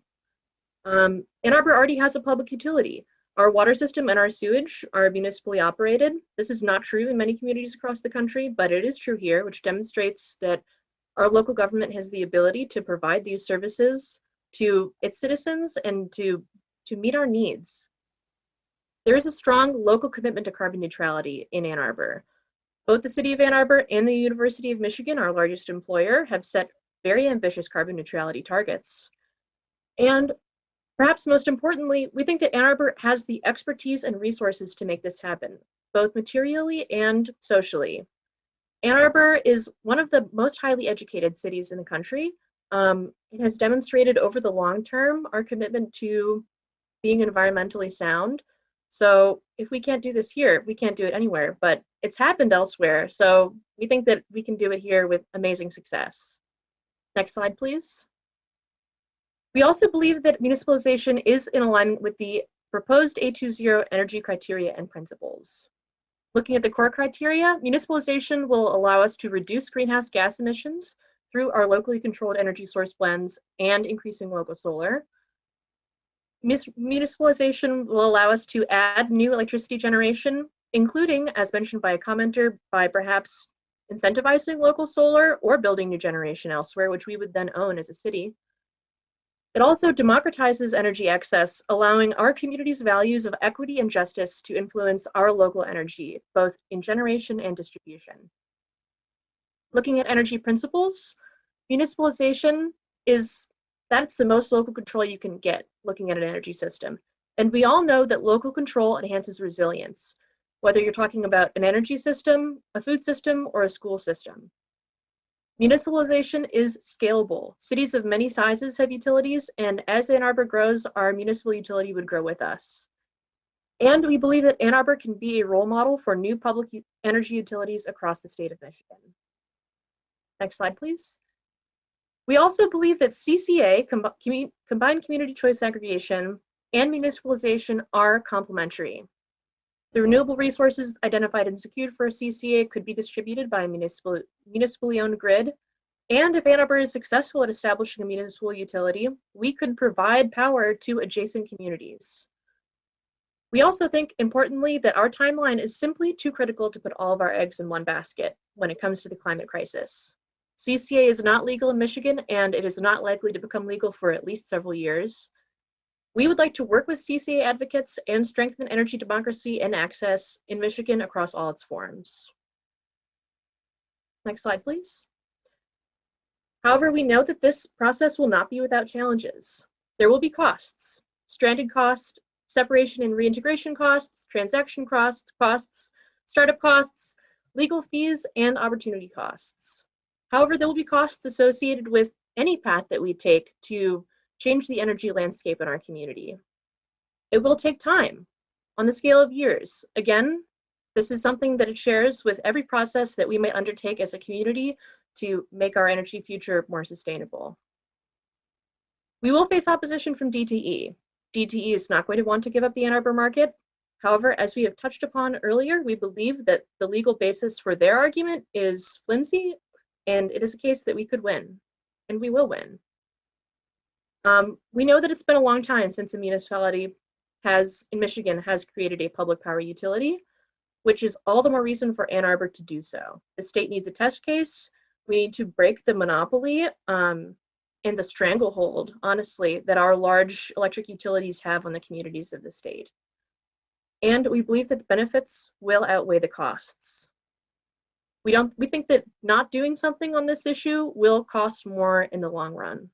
Ann Arbor already has a public utility. Our water system and our sewage are municipally operated. This is not true in many communities across the country, but it is true here, which demonstrates that our local government has the ability to provide these services to its citizens and to meet our needs. There is a strong local commitment to carbon neutrality in Ann Arbor. Both the City of Ann Arbor and the University of Michigan, our largest employer, have set very ambitious carbon neutrality targets. And perhaps most importantly, we think that Ann Arbor has the expertise and resources to make this happen, both materially and socially. Ann Arbor is one of the most highly educated cities in the country. It has demonstrated over the long term our commitment to being environmentally sound. So if we can't do this here, we can't do it anywhere, but it's happened elsewhere. So we think that we can do it here with amazing success. Next slide, please. We also believe that municipalization is in alignment with the proposed A20 energy criteria and principles. Looking at the core criteria, municipalization will allow us to reduce greenhouse gas emissions through our locally controlled energy source blends and increasing local solar. Municipalization will allow us to add new electricity generation, including, as mentioned by a commenter, by perhaps incentivizing local solar or building new generation elsewhere, which we would then own as a city. It also democratizes energy access, allowing our community's values of equity and justice to influence our local energy, both in generation and distribution. Looking at energy principles, municipalization that's the most local control you can get looking at an energy system. And we all know that local control enhances resilience, whether you're talking about an energy system, a food system, or a school system. Municipalization is scalable. Cities of many sizes have utilities, and as Ann Arbor grows, our municipal utility would grow with us. And we believe that Ann Arbor can be a role model for new public energy utilities across the state of Michigan. Next slide, please. We also believe that CCA, combined community choice aggregation, and municipalization are complementary. The renewable resources identified and secured for a CCA could be distributed by a municipally owned grid. And if Ann Arbor is successful at establishing a municipal utility, we could provide power to adjacent communities. We also think, importantly, that our timeline is simply too critical to put all of our eggs in one basket when it comes to the climate crisis. CCA is not legal in Michigan, and it is not likely to become legal for at least several years. We would like to work with CCA advocates and strengthen energy democracy and access in Michigan across all its forms. Next slide, please. However, we know that this process will not be without challenges. There will be costs, stranded costs, separation and reintegration costs, transaction costs, startup costs, legal fees, and opportunity costs. However, there will be costs associated with any path that we take to change the energy landscape in our community. It will take time on the scale of years. Again, this is something that it shares with every process that we might undertake as a community to make our energy future more sustainable. We will face opposition from DTE. DTE is not going to want to give up the Ann Arbor market. However, as we have touched upon earlier, we believe that the legal basis for their argument is flimsy, and it is a case that we could win, and we will win. We know that it's been a long time since a municipality in Michigan has created a public power utility, which is all the more reason for Ann Arbor to do so. The state needs a test case. We need to break the monopoly and the stranglehold, honestly, that our large electric utilities have on the communities of the state. And we believe that the benefits will outweigh the costs. We think that not doing something on this issue will cost more in the long run.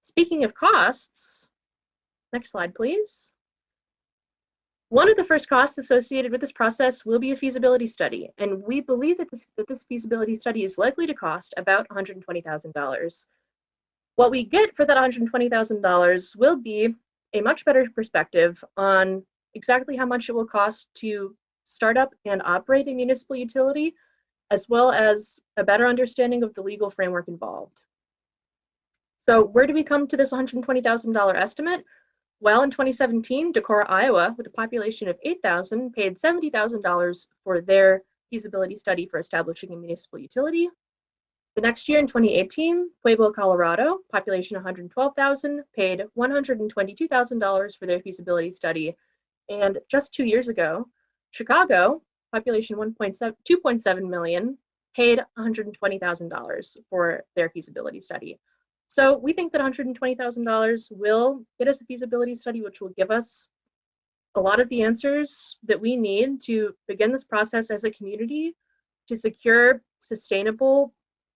Speaking of costs, next slide, please. One of the first costs associated with this process will be a feasibility study, and we believe that this feasibility study is likely to cost about $120,000. What we get for that $120,000 will be a much better perspective on exactly how much it will cost to start up and operate a municipal utility, as well as a better understanding of the legal framework involved. So where do we come to this $120,000 estimate? Well, in 2017, Decorah, Iowa, with a population of 8,000, paid $70,000 for their feasibility study for establishing a municipal utility. The next year, in 2018, Pueblo, Colorado, population 112,000, paid $122,000 for their feasibility study. And just 2 years ago, Chicago, population 2.7 million, paid $120,000 for their feasibility study. So we think that $120,000 will get us a feasibility study, which will give us a lot of the answers that we need to begin this process as a community to secure sustainable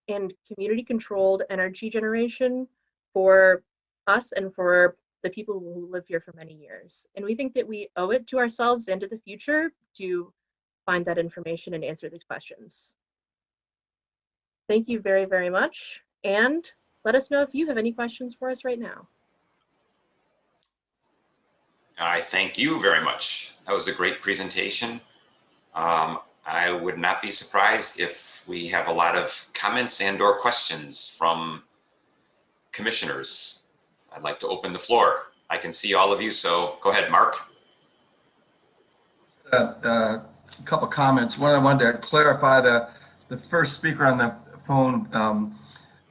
and community-controlled energy generation for us and for the people who live here for many years. And we think that we owe it to ourselves and to the future to find that information and answer these questions. Thank you very, very much. And let us know if you have any questions for us right now. I thank you very much. That was a great presentation. I would not be surprised if we have a lot of comments and/or questions from commissioners. I'd like to open the floor. I can see all of you, so go ahead, Mark. A couple comments. One, I wanted to clarify the first speaker on the phone,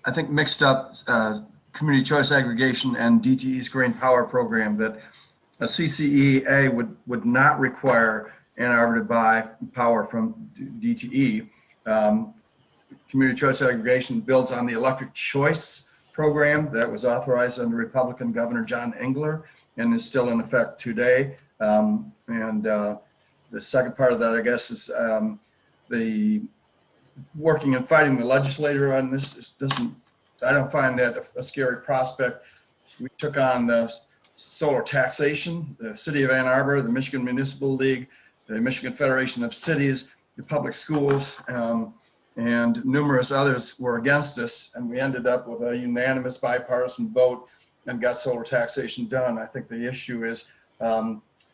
I think mixed up community choice aggregation and DTE's green power program, that a CCEA would not require Ann Arbor to buy power from DTE. Community choice aggregation builds on the electric choice program that was authorized under Republican Governor John Engler and is still in effect today. The second part of that, I guess, is the working and fighting the legislator on this I don't find that a scary prospect. We took on the solar taxation, the city of Ann Arbor, the Michigan Municipal League, the Michigan Federation of Cities, the public schools, and numerous others were against us, and we ended up with a unanimous bipartisan vote and got solar taxation done. I think the issue is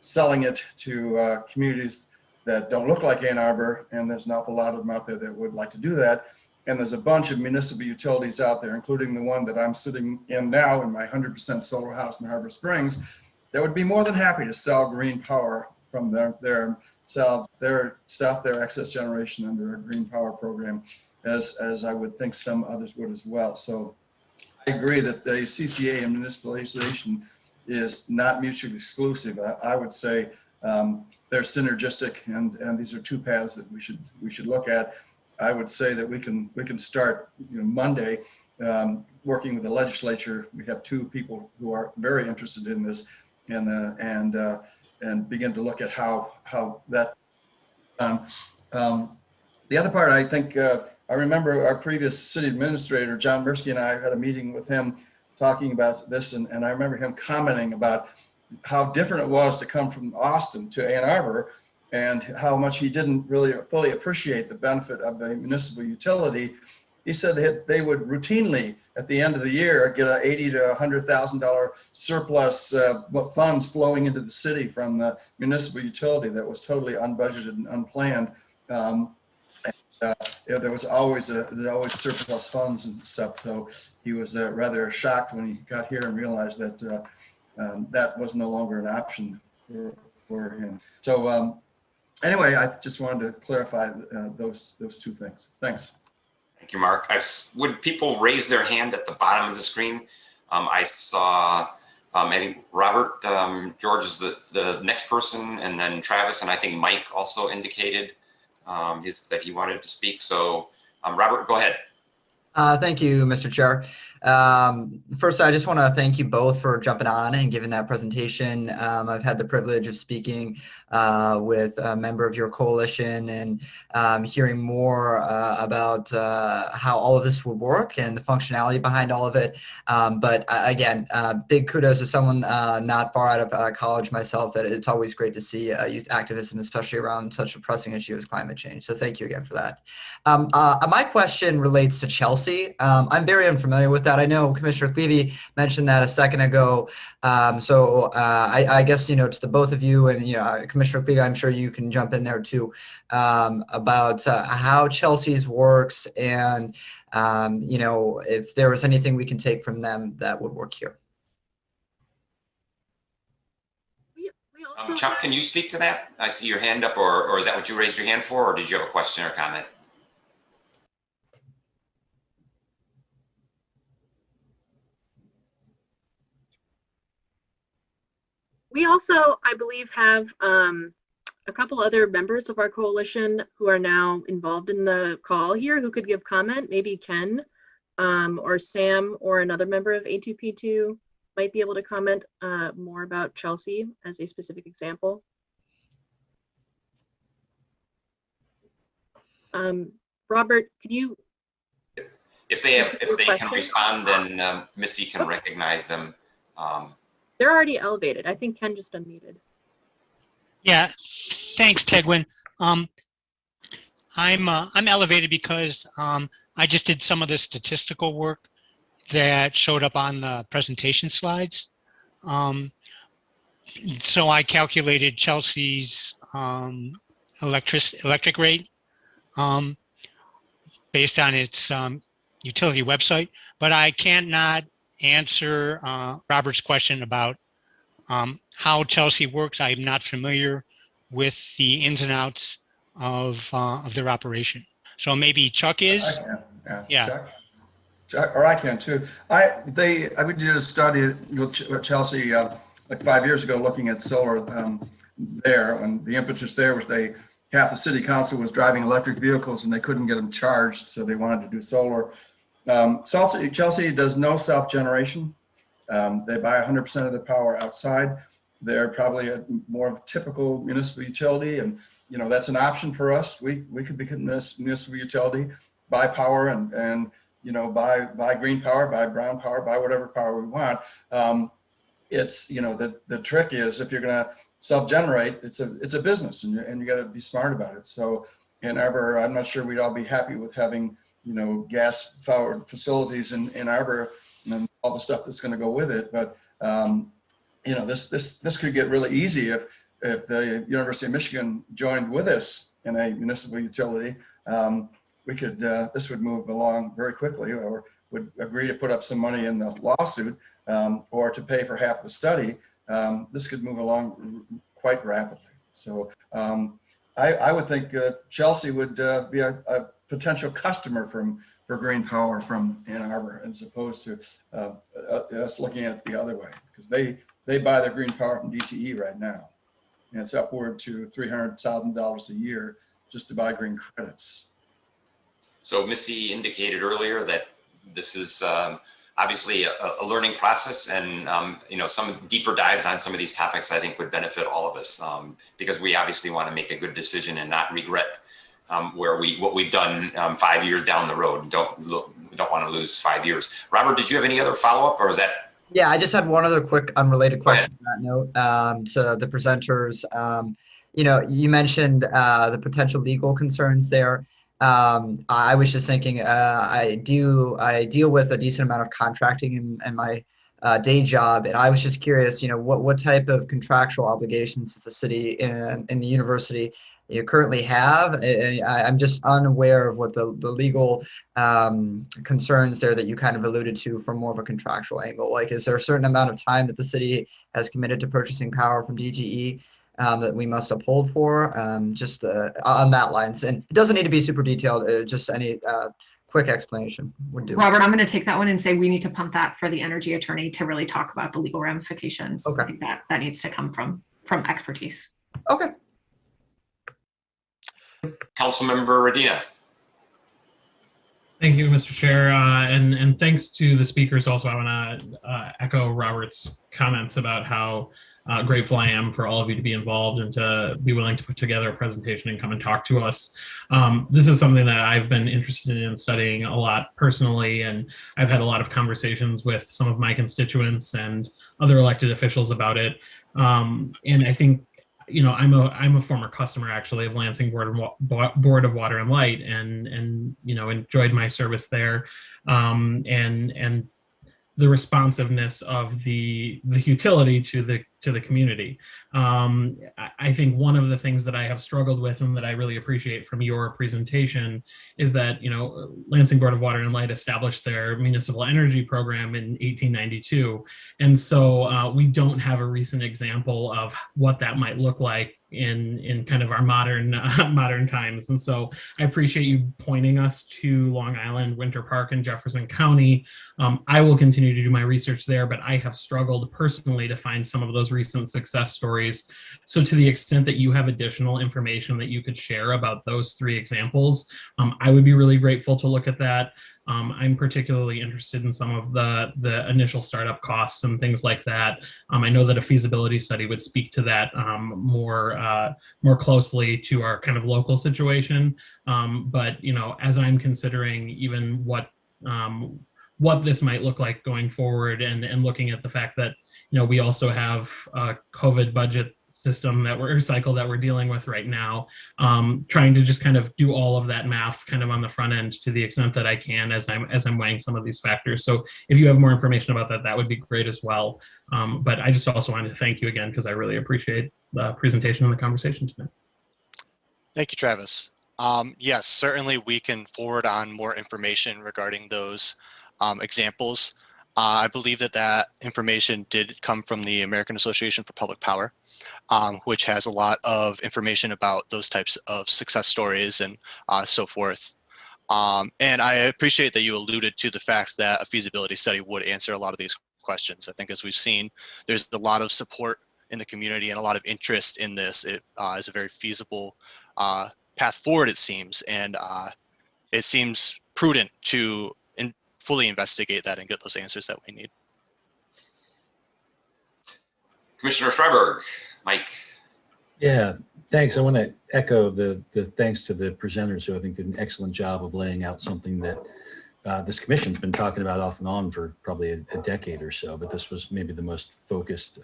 selling it to communities that don't look like Ann Arbor, and there's an awful lot of them out there that would like to do that. And there's a bunch of municipal utilities out there, including the one that I'm sitting in now in my 100% solar house in Harbor Springs, that would be more than happy to sell green power from their excess generation under a green power program, as I would think some others would as well. So I agree that the CCA and municipalization is not mutually exclusive. I would say they're synergistic, and these are two paths that we should look at. I would say that we can start Monday working with the legislature. We have two people who are very interested in this, and begin to look at how that done. The other part, I think, I remember our previous city administrator, John Mirsky, and I had a meeting with him talking about this, and I remember him commenting about how different it was to come from Austin to Ann Arbor, and how much he didn't really fully appreciate the benefit of a municipal utility. He said that they would routinely, at the end of the year, get a $80,000 to $100,000 surplus funds flowing into the city from the municipal utility that was totally unbudgeted and unplanned. There was always surplus funds and stuff. So he was rather shocked when he got here and realized that that was no longer an option for him. So anyway, I just wanted to clarify those two things. Thanks. Thank you, Mark. Would people raise their hand at the bottom of the screen? I saw, I think Robert, George is the next person, and then Travis, and I think Mike also indicated that he wanted to speak. So Robert, go ahead. Thank you, Mr. Chair. First, I just want to thank you both for jumping on and giving that presentation. I've had the privilege of speaking with a member of your coalition and hearing more about how all of this would work and the functionality behind all of it. But again, big kudos to someone not far out of college myself, that it's always great to see youth activism, especially around such a pressing issue as climate change. So thank you again for that. My question relates to Chelsea. I'm very unfamiliar with that. I know Commissioner Clevey mentioned that a second ago. I guess, to the both of you, and Commissioner Clevey, I'm sure you can jump in there too, about how Chelsea's works, and if there was anything we can take from them that would work here. Chuck, can you speak to that? I see your hand up, or is that what you raised your hand for, or did you have a question or comment? We also, I believe, have a couple other members of our coalition who are now involved in the call here who could give comment. Maybe Ken or Sam or another member of A2P2 might be able to comment more about Chelsea as a specific example. Robert, could you? If they can respond, then Missy can recognize them. They're already elevated. I think Ken just unmuted. Yeah, thanks, Tegwin. I'm elevated because I just did some of the statistical work that showed up on the presentation slides. So I calculated Chelsea's electric rate based on its utility website, but I cannot answer Robert's question about how Chelsea works. I am not familiar with the ins and outs of their operation. So maybe Chuck is. Yeah. Chuck, or I can too. I would do a study with Chelsea like 5 years ago, looking at solar there, and the impetus there was half the city council was driving electric vehicles and they couldn't get them charged, so they wanted to do solar. Chelsea does no self-generation. They buy 100% of the power outside. They're probably a more typical municipal utility, and that's an option for us. We could become a municipal utility, buy power, and buy green power, buy brown power, buy whatever power we want. It's the trick is, if you're going to self-generate, it's a business, and you got to be smart about it. So Ann Arbor, I'm not sure we'd all be happy with having gas-powered facilities in Ann Arbor and all the stuff that's going to go with it. But this could get really easy if the University of Michigan joined with us in a municipal utility. We could this would move along very quickly, or would agree to put up some money in the lawsuit, or to pay for half the study. This could move along quite rapidly. So I would think Chelsea would be a potential customer for green power from Ann Arbor, as opposed to us looking at it the other way, because they buy their green power from DTE right now, and it's upward to $300,000 a year just to buy green credits. So Missy indicated earlier that this is obviously a learning process, and some deeper dives on some of these topics I think would benefit all of us, because we obviously want to make a good decision and not regret what we've done 5 years down the road. Don't don't want to lose 5 years. Robert, did you have any other follow-up, or is that? Yeah, I just had one other quick unrelated question on that note to the presenters. You know, you mentioned the potential legal concerns there. I was just thinking, I deal with a decent amount of contracting in my day job, and I was just curious, you know, what type of contractual obligations does the city and the university you currently have? I'm just unaware of what the legal concerns there that you kind of alluded to from more of a contractual angle. Like, is there a certain amount of time that the city has committed to purchasing power from DTE that we must uphold for? Just on that lines, and it doesn't need to be super detailed. Just any quick explanation would do. Robert, I'm going to take that one and say we need to punt that for the energy attorney to really talk about the legal ramifications. Okay. I think that needs to come from expertise. Okay. Councilmember Radina. Thank you, Mr. Chair, and thanks to the speakers. Also, I want to echo Robert's comments about how grateful I am for all of you to be involved and to be willing to put together a presentation and come and talk to us. This is something that I've been interested in studying a lot personally, and I've had a lot of conversations with some of my constituents and other elected officials about it. And I think, you know, I'm a former customer actually of Lansing Board of Water and Light, and you know, enjoyed my service there, and the responsiveness of the utility to the community. I think one of the things that I have struggled with and that I really appreciate from your presentation is that, you know, Lansing Board of Water and Light established their municipal energy program in 1892. And so we don't have a recent example of what that might look like in kind of our modern times. And so I appreciate you pointing us to Long Island, Winter Park, and Jefferson County. I will continue to do my research there, but I have struggled personally to find some of those recent success stories. So to the extent that you have additional information that you could share about those 3 examples, I would be really grateful to look at that. I'm particularly interested in some of the initial startup costs and things like that. I know that a feasibility study would speak to that more closely to our kind of local situation. But you know, as I'm considering even what this might look like going forward, and looking at the fact that, you know, we also have a COVID budget system cycle that we're dealing with right now, trying to just kind of do all of that math kind of on the front end to the extent that I can as I'm weighing some of these factors. So if you have more information about that, that would be great as well. But I just also wanted to thank you again, because I really appreciate the presentation and the conversation tonight. Thank you, Travis. Yes, certainly we can forward on more information regarding those examples. I believe that information did come from the American Association for Public Power, which has a lot of information about those types of success stories and so forth. And I appreciate that you alluded to the fact that a feasibility study would answer a lot of these questions. I think, as we've seen, there's a lot of support in the community and a lot of interest in this. It is a very feasible path forward, it seems, and it seems prudent to fully investigate that and get those answers that we need. Commissioner Schreiberg, Mike. Yeah, thanks. I want to echo the thanks to the presenters, who I think did an excellent job of laying out something that this commission's been talking about off and on for probably a decade or so, but this was maybe the most focused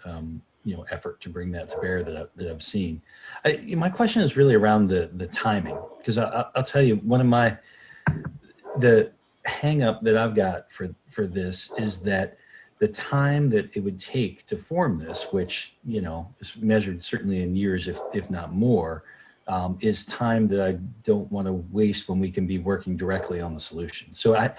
effort to bring that to bear that I've seen. My question is really around the timing, because I'll tell you, one of the hang up that I've got for this is that the time that it would take to form this, which, you know, is measured certainly in years, if not more, is time that I don't want to waste when we can be working directly on the solution. So and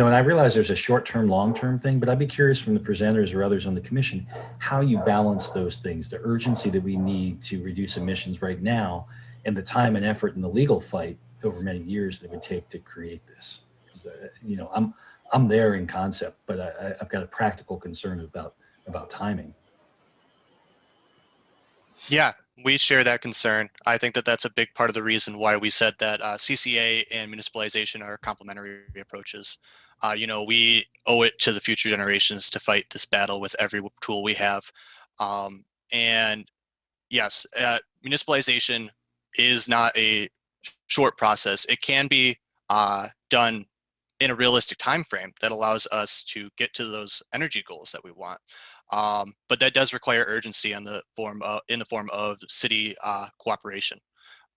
I realize there's a short-term, long-term thing, but I'd be curious from the presenters or others on the commission, how you balance those things, the urgency that we need to reduce emissions right now, and the time and effort and the legal fight over many years that it would take to create this. You know, I'm there in concept, but I've got a practical concern about timing. Yeah, we share that concern. I think that that's a big part of the reason why we said that CCA and municipalization are complementary approaches. You know, we owe it to the future generations to fight this battle with every tool we have. And yes, municipalization is not a short process. It can be done in a realistic time frame that allows us to get to those energy goals that we want. But that does require urgency in the form of city cooperation.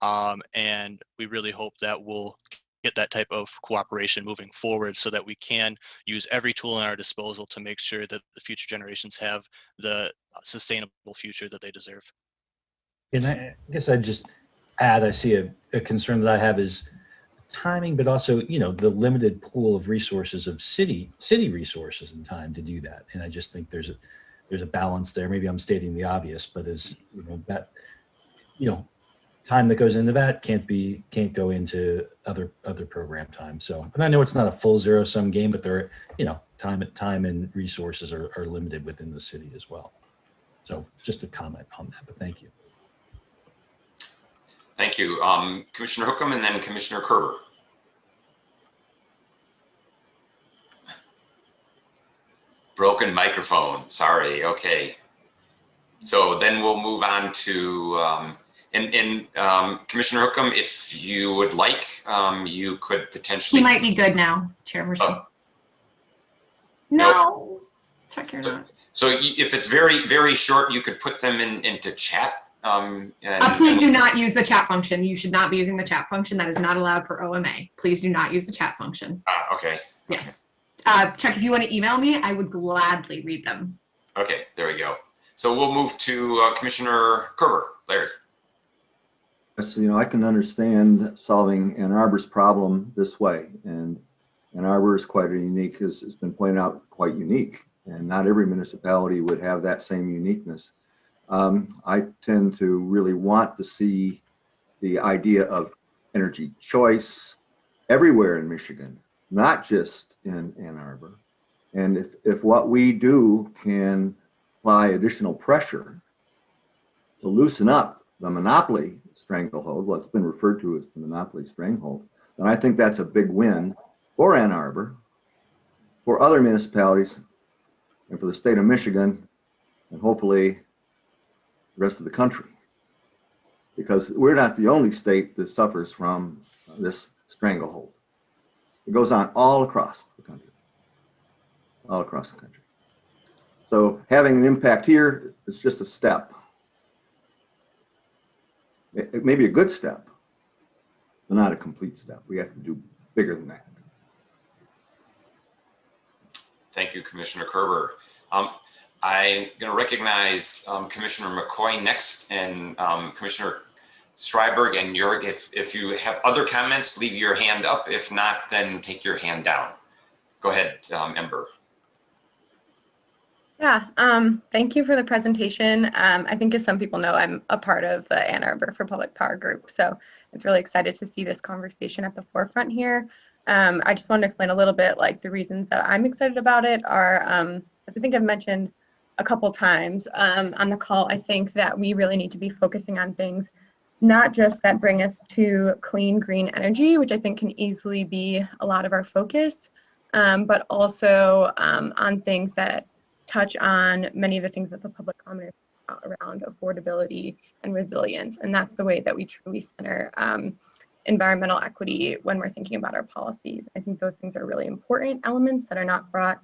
And we really hope that we'll get that type of cooperation moving forward so that we can use every tool in our disposal to make sure that the future generations have the sustainable future that they deserve. And I guess I'd just add, I see a concern that I have is timing, but also, the limited pool of resources of city resources and time to do that. And I just think there's a balance there. Maybe I'm stating the obvious, but that time that goes into that can't go into other program time. So, and I know it's not a full zero-sum game, but there are, time and resources are limited within the city as well. So just a comment on that, but thank you. Thank you. Commissioner Hookham and then Commissioner Kerber. Broken microphone, sorry, okay. So then we'll move on to, Commissioner Hookham, if you would like, you could potentially— He might be good now, Chairperson. Oh. No, check your notes. So if it's very, very short, you could put them into chat. Please do not use the chat function. You should not be using the chat function. That is not allowed per OMA. Please do not use the chat function. Okay. Yes. Chuck, if you want to email me, I would gladly read them. Okay, there we go. So we'll move to Commissioner Kerber. Larry. So, I can understand solving Ann Arbor's problem this way. And Ann Arbor is quite unique, as has been pointed out, quite unique. And not every municipality would have that same uniqueness. I tend to really want to see the idea of energy choice everywhere in Michigan, not just in Ann Arbor. And if what we do can apply additional pressure to loosen up the monopoly stranglehold, what's been referred to as the monopoly stranglehold, then I think that's a big win for Ann Arbor, for other municipalities, and for the state of Michigan, and hopefully the rest of the country. Because we're not the only state that suffers from this stranglehold. It goes on all across the country. All across the country. So having an impact here is just a step. It may be a good step, but not a complete step. We have to do bigger than that. Thank you, Commissioner Kerber. I'm going to recognize Commissioner McCoy next, and Commissioner Streiberg and Jörg, if you have other comments, leave your hand up. If not, then take your hand down. Go ahead, Ember. Yeah, thank you for the presentation. I think as some people know, I'm a part of the Ann Arbor for Public Power group, so it's really excited to see this conversation at the forefront here. I just wanted to explain a little bit, like the reasons that I'm excited about it are, as I think I've mentioned a couple times on the call, I think that we really need to be focusing on things not just that bring us to clean, green energy, which I think can easily be a lot of our focus, but also on things that touch on many of the things that the public comment around affordability and resilience. And that's the way that we truly center environmental equity when we're thinking about our policies. I think those things are really important elements that are not brought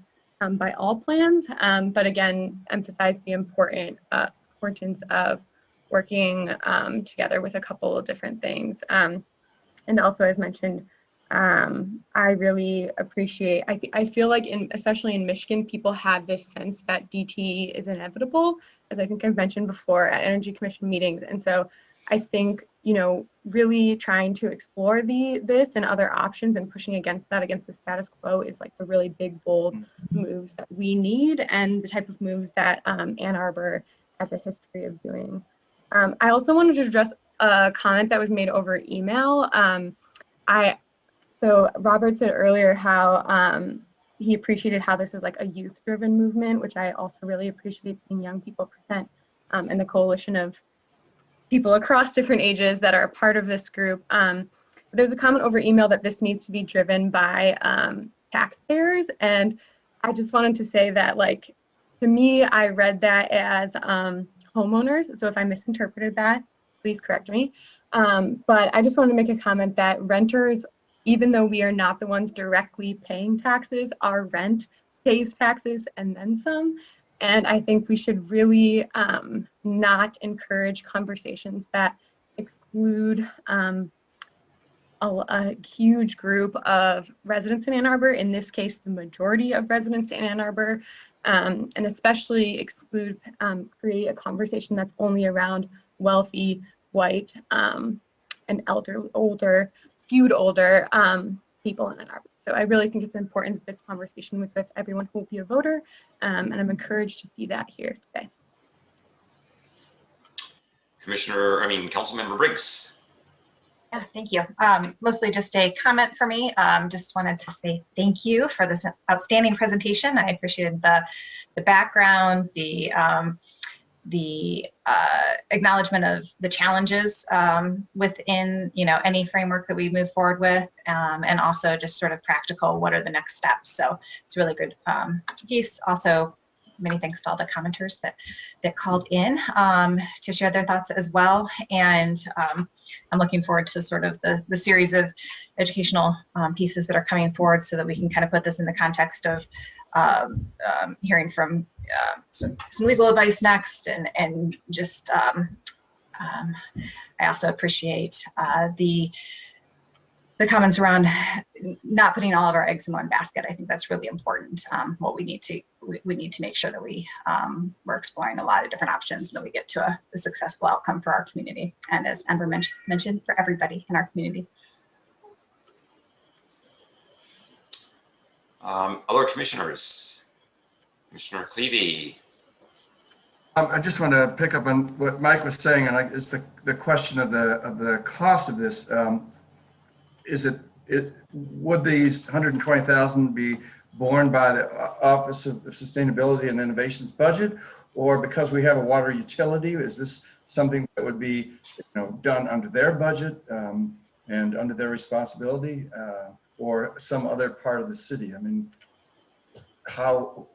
by all plans, but again, emphasize the importance of working together with a couple of different things. And also, as mentioned, I really appreciate, I feel like especially in Michigan, people have this sense that DTE is inevitable, as I think I've mentioned before at Energy Commission meetings. And so I think, really trying to explore this and other options and pushing against the status quo is like the really big, bold moves that we need and the type of moves that Ann Arbor has a history of doing. I also wanted to address a comment that was made over email. So Robert said earlier how he appreciated how this is like a youth-driven movement, which I also really appreciate, seeing young people present and the coalition of people across different ages that are a part of this group. There's a comment over email that this needs to be driven by taxpayers, and I just wanted to say that, like, to me, I read that as homeowners. So if I misinterpreted that, please correct me. But I just wanted to make a comment that renters even though we are not the ones directly paying taxes, our rent pays taxes and then some. And I think we should really not encourage conversations that exclude a huge group of residents in Ann Arbor, in this case, the majority of residents in Ann Arbor, and especially exclude, create a conversation that's only around wealthy, white, and older, skewed older people in Ann Arbor. So I really think it's important that this conversation was with everyone who will be a voter, and I'm encouraged to see that here today. Councilmember Briggs. Yeah, thank you. Mostly just a comment for me. Just wanted to say thank you for this outstanding presentation. I appreciated the background, the acknowledgement of the challenges within any framework that we move forward with, and also just sort of practical, what are the next steps. So it's a really good piece. Also, many thanks to all the commenters that called in to share their thoughts as well. And I'm looking forward to sort of the series of educational pieces that are coming forward, so that we can kind of put this in the context of hearing from some legal advice next, and just I also appreciate the comments around not putting all of our eggs in one basket. I think that's really important. What we need to make sure that we're exploring a lot of different options, and that we get to a successful outcome for our community, and as Amber mentioned, for everybody in our community. Other commissioners, Commissioner Clevey. I just want to pick up on what Mike was saying, and it's the question of the cost of this. Would these $120,000 be borne by the Office of Sustainability and Innovation's budget, or because we have a water utility, is this something that would be done under their budget and under their responsibility, or some other part of the city? I mean, how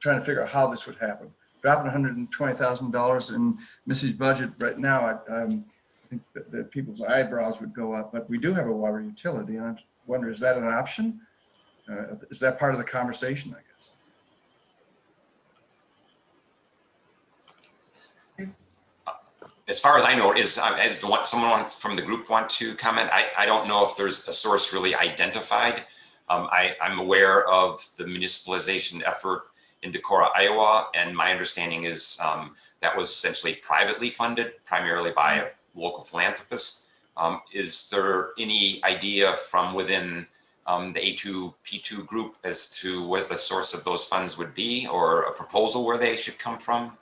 trying to figure out how this would happen. Dropping $120,000 in Missy's budget right now, I think that people's eyebrows would go up, but we do have a water utility, and I wonder, is that an option? Is that part of the conversation, I guess? As far as I know, someone from the group want to comment? I don't know if there's a source really identified. I'm aware of the municipalization effort in Decorah, Iowa, and my understanding is that was essentially privately funded, primarily by a local philanthropist. Is there any idea from within the A2P2 group as to what the source of those funds would be, or a proposal where they should come from?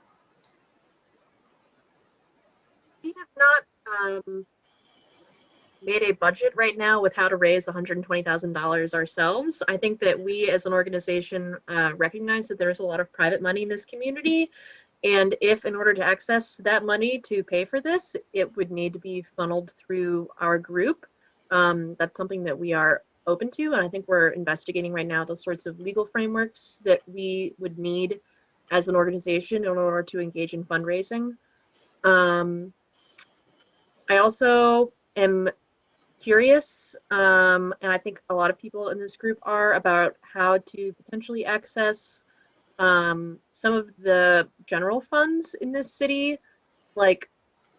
We have not made a budget right now with how to raise $120,000 ourselves. I think that we as an organization recognize that there's a lot of private money in this community. And if in order to access that money to pay for this, it would need to be funneled through our group. That's something that we are open to. And I think we're investigating right now those sorts of legal frameworks that we would need as an organization in order to engage in fundraising. I also am curious, and I think a lot of people in this group are, about how to potentially access some of the general funds in this city, like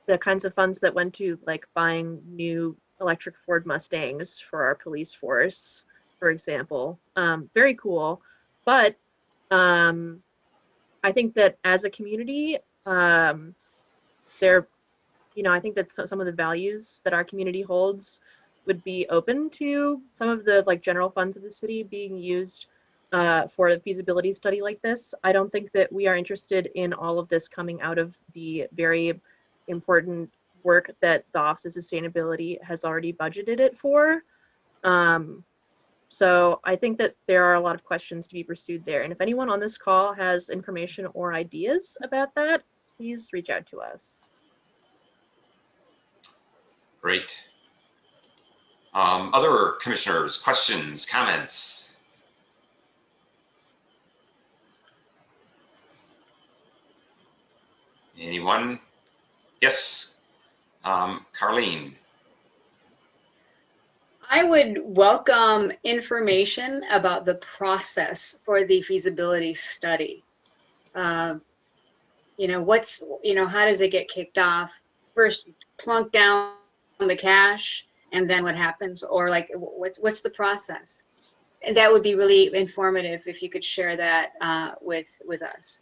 the kinds of funds that went to like buying new electric Ford Mustangs for our police force, for example. Very cool. But I think that as a community, I think that some of the values that our community holds would be open to some of the like general funds of the city being used for a feasibility study like this. I don't think that we are interested in all of this coming out of the very important work that the Office of Sustainability has already budgeted it for. So I think that there are a lot of questions to be pursued there. And if anyone on this call has information or ideas about that, please reach out to us. Great. Other commissioners, questions, comments? Anyone? Yes, Carlene. I would welcome information about the process for the feasibility study. You know, how does it get kicked off? First, plunk down the cash, and then what happens? Or like, what's the process? And that would be really informative if you could share that with us.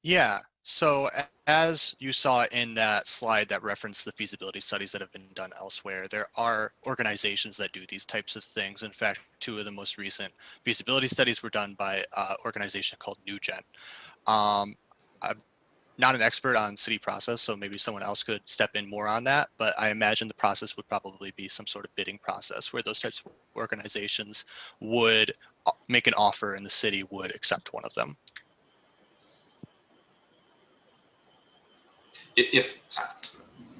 Yeah, so as you saw in that slide that referenced the feasibility studies that have been done elsewhere, there are organizations that do these types of things. In fact, 2 of the most recent feasibility studies were done by an organization called NewGen. I'm not an expert on city process, so maybe someone else could step in more on that, but I imagine the process would probably be some sort of bidding process where those types of organizations would make an offer and the city would accept one of them.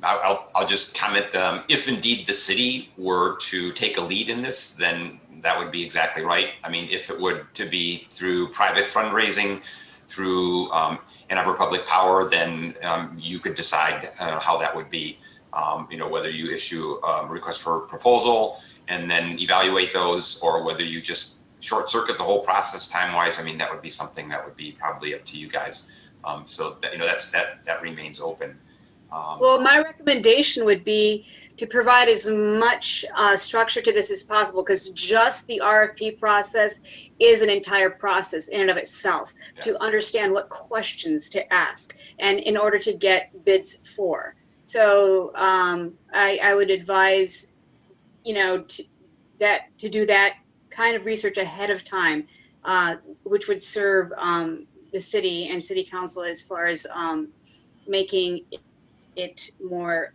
I'll just comment, if indeed the city were to take a lead in this, then that would be exactly right. I mean, if it would to be through private fundraising, through Ann Arbor Public Power, then you could decide how that would be. You know, whether you issue a request for proposal and then evaluate those, or whether you just short circuit the whole process time-wise. I mean, that would be something that would be probably up to you guys. So that, you know, that remains open. Well, my recommendation would be to provide as much structure to this as possible, because just the RFP process is an entire process in and of itself, to understand what questions to ask and in order to get bids for. So I would advise, you know, to do that kind of research ahead of time, which would serve the city and city council as far as making it more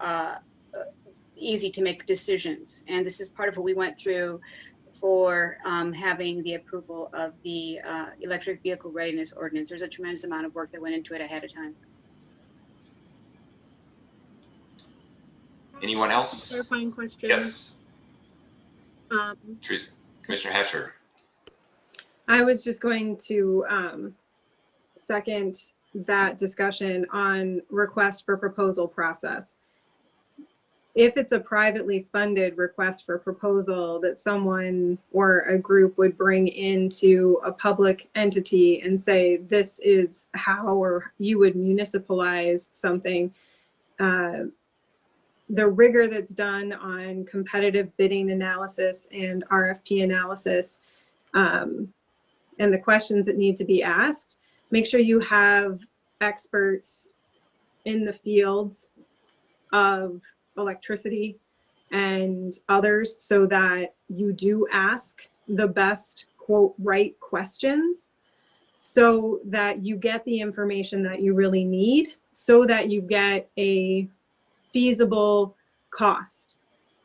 easy to make decisions. And this is part of what we went through for having the approval of the electric vehicle readiness ordinance. There's a tremendous amount of work that went into it ahead of time. Anyone else? Clarifying question. Yes. Commissioner Heffer. I was just going to second that discussion on request for proposal process. If it's a privately funded request for proposal that someone or a group would bring into a public entity and say, this is how or you would municipalize something, the rigor that's done on competitive bidding analysis and RFP analysis, and the questions that need to be asked, make sure you have experts in the fields of electricity and others, so that you do ask the best, quote, right questions, so that you get the information that you really need, so that you get a feasible cost.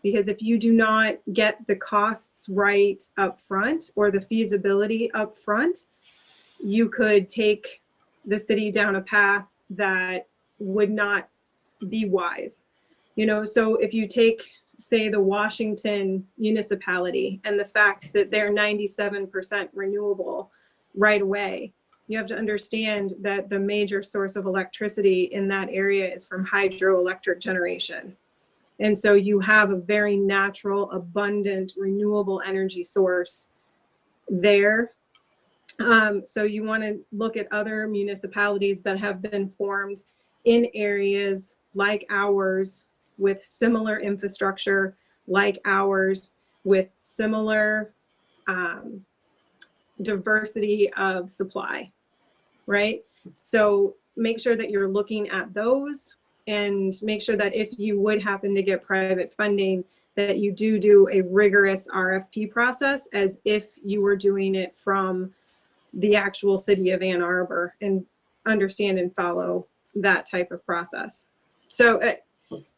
Because if you do not get the costs right up front, or the feasibility up front, you could take the city down a path that would not be wise. You know, so if you take, say, the Washington municipality and the fact that they're 97% renewable right away, you have to understand that the major source of electricity in that area is from hydroelectric generation. And so you have a very natural, abundant, renewable energy source there. So you want to look at other municipalities that have been formed in areas like ours, with similar infrastructure like ours, with similar diversity of supply, right? So make sure that you're looking at those, and make sure that if you would happen to get private funding, that you do a rigorous RFP process as if you were doing it from the actual city of Ann Arbor, and understand and follow that type of process. So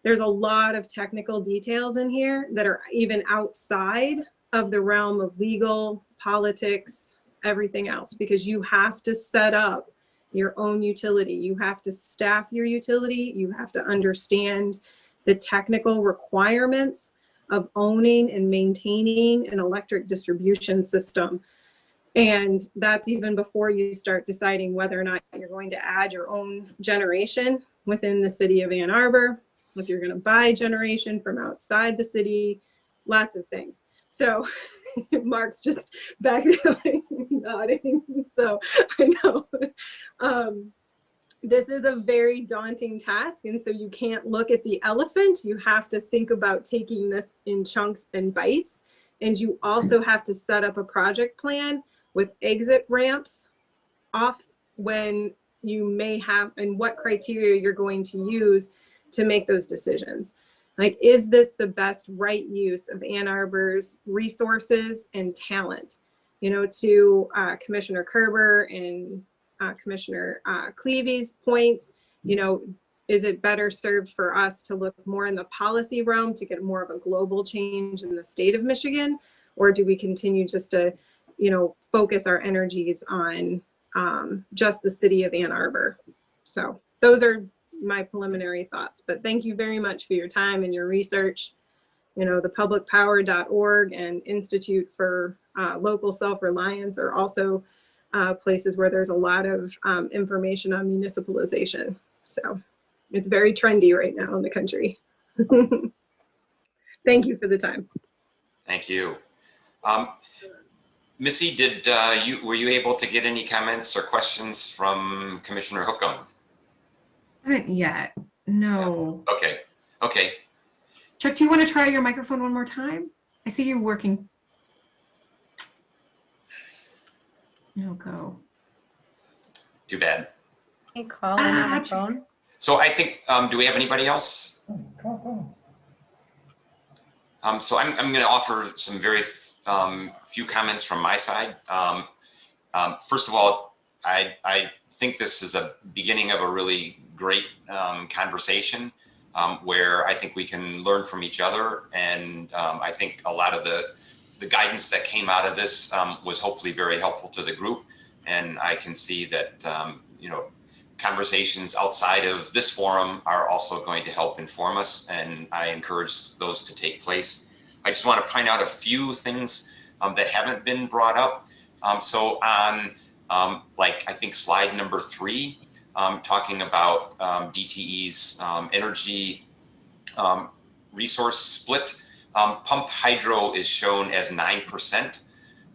there's a lot of technical details in here that are even outside of the realm of legal, politics, everything else, because you have to set up your own utility. You have to staff your utility. You have to understand the technical requirements of owning and maintaining an electric distribution system. And that's even before you start deciding whether or not you're going to add your own generation within the city of Ann Arbor. if you're going to buy generation from outside the city, lots of things. So Mark's just back there like nodding. So I know this is a very daunting task. And so you can't look at the elephant. You have to think about taking this in chunks and bites. And you also have to set up a project plan with exit ramps off when you may have, and what criteria you're going to use to make those decisions. Like, is this the best right use of Ann Arbor's resources and talent? You know, to Commissioner Kerber and Commissioner Cleavy's points, you know, is it better served for us to look more in the policy realm to get more of a global change in the state of Michigan? Or do we continue just to, you know, focus our energies on just the city of Ann Arbor? So those are my preliminary thoughts, but thank you very much for your time and your research. You know, the publicpower.org and Institute for Local Self-Reliance are also places where there's a lot of information on municipalization. So it's very trendy right now in the country. Thank you for the time. Thank you. Missy, were you able to get any comments or questions from Commissioner Hookham? I haven't yet. No. Okay. Okay. Chuck, do you want to try your microphone one more time? I see you working. No go. Too bad. Can you call in on my phone? So I think, do we have anybody else? So I'm going to offer some very few comments from my side. First of all, I think this is a beginning of a really great conversation where I think we can learn from each other. And I think a lot of the guidance that came out of this was hopefully very helpful to the group. And I can see that, you know, conversations outside of this forum are also going to help inform us, and I encourage those to take place. I just want to point out a few things that haven't been brought up. So on, like, I think slide number 3, talking about DTE's energy resource split, pump hydro is shown as 9%,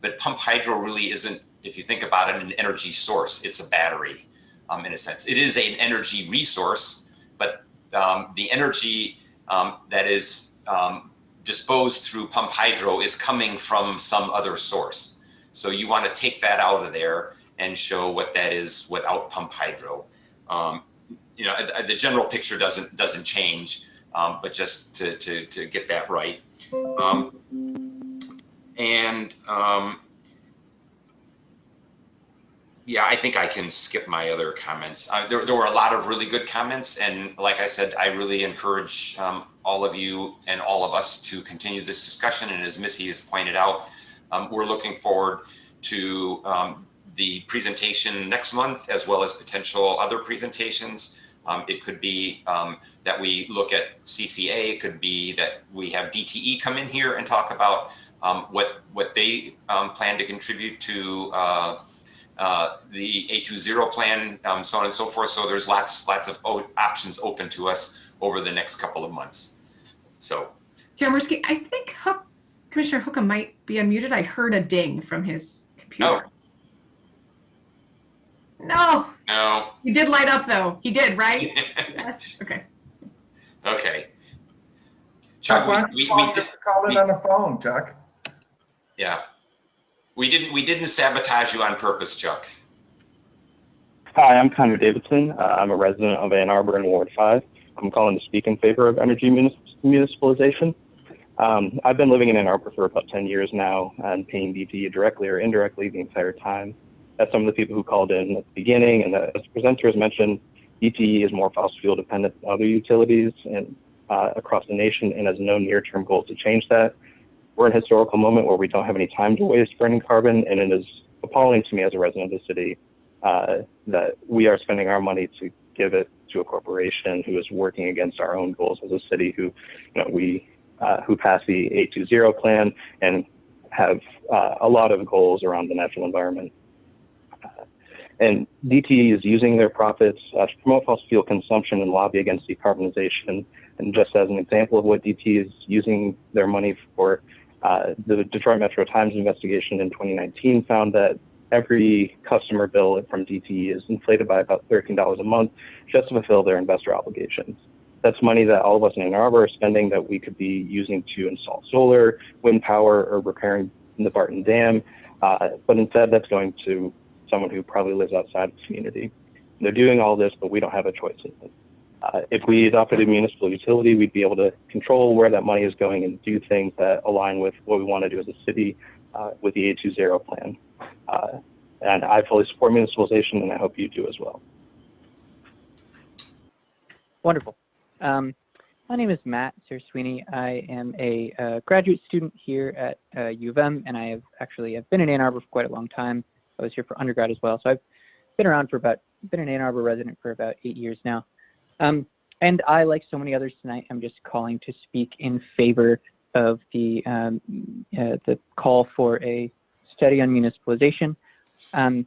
but pump hydro really isn't, if you think about it, an energy source. It's a battery. In a sense, it is an energy resource, but the energy that is disposed through pump hydro is coming from some other source. So you want to take that out of there and show what that is without pump hydro. You know, the general picture doesn't change, but just to get that right. Yeah, I think I can skip my other comments. There were a lot of really good comments, and like I said, I really encourage all of you and all of us to continue this discussion. And as Missy has pointed out, we're looking forward to the presentation next month, as well as potential other presentations. It could be that we look at CCA. It could be that we have DTE come in here and talk about what they plan to contribute to the A20 plan, so on and so forth. So there's lots of options open to us over the next couple of months. So, Chair Mursky, I think Commissioner Hookham might be unmuted. I heard a ding from his computer. No. No. He did light up though. He did, right? Yes. Okay. Okay. Chuck, we call in on the phone, Chuck. Yeah. We didn't sabotage you on purpose, Chuck. Hi, I'm Connor Davidson. I'm a resident of Ann Arbor in Ward 5. I'm calling to speak in favor of energy municipalization. I've been living in Ann Arbor for about 10 years now and paying DTE directly or indirectly the entire time. As some of the people who called in at the beginning and as presenters mentioned, DTE is more fossil fuel dependent than other utilities and across the nation and has no near-term goals to change that. We're in a historical moment where we don't have any time to waste burning carbon, and it is appalling to me as a resident of the city that we are spending our money to give it to a corporation who is working against our own goals as a city who passed the A20 plan and have a lot of goals around the natural environment. And DTE is using their profits to promote fossil fuel consumption and lobby against decarbonization. And just as an example of what DTE is using their money for, the Detroit Metro Times investigation in 2019 found that every customer bill from DTE is inflated by about $13 a month just to fulfill their investor obligations. That's money that all of us in Ann Arbor are spending that we could be using to install solar, wind power, or repairing the Barton Dam. But instead, that's going to someone who probably lives outside the community. They're doing all this, but we don't have a choice in it. If we adopted a municipal utility, we'd be able to control where that money is going and do things that align with what we want to do as a city with the 820 plan. And I fully support municipalization, and I hope you do as well. Wonderful. My name is Matt Sweeney. I am a graduate student here at U of M, and I've been in Ann Arbor for quite a long time. I was here for undergrad as well, so I've been an Ann Arbor resident for about 8 years now. And I, like so many others tonight, I'm just calling to speak in favor of the call for a study on municipalization. An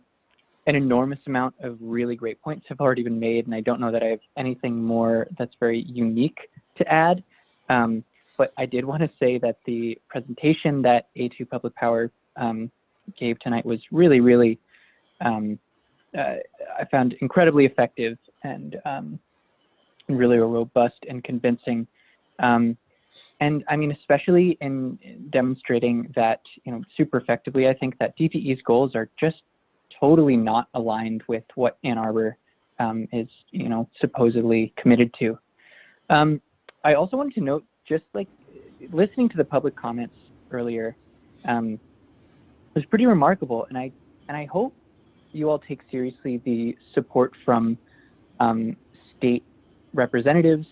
enormous amount of really great points have already been made, and I don't know that I have anything more that's very unique to add. But I did want to say that the presentation that A2 Public Power gave tonight was really, really, I found incredibly effective and really robust and convincing. And I mean, especially in demonstrating that, super effectively, I think that DTE's goals are just totally not aligned with what Ann Arbor is, supposedly committed to. I also wanted to note, just like listening to the public comments earlier, was pretty remarkable, and I hope you all take seriously the support from state representatives,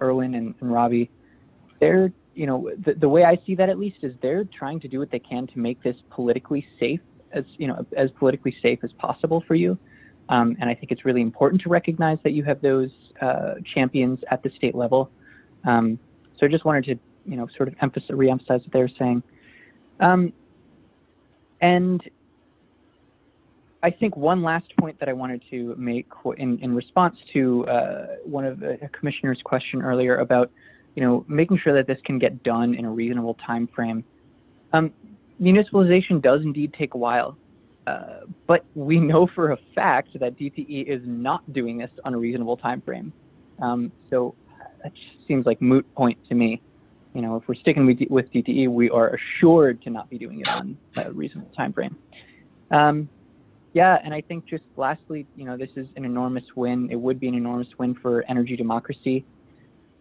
Erwin and Robbie. They're, the way I see that at least is they're trying to do what they can to make this politically safe, as politically safe as possible for you. And I think it's really important to recognize that you have those champions at the state level. So I just wanted to, sort of re-emphasize what they're saying. And I think one last point that I wanted to make in response to one of the commissioner's question earlier about, making sure that this can get done in a reasonable time frame. Municipalization does indeed take a while, but we know for a fact that DTE is not doing this on a reasonable time frame. So that just seems like moot point to me. If we're sticking with DTE, we are assured to not be doing it on a reasonable time frame. Yeah, and I think just lastly, this is an enormous win. It would be an enormous win for energy democracy,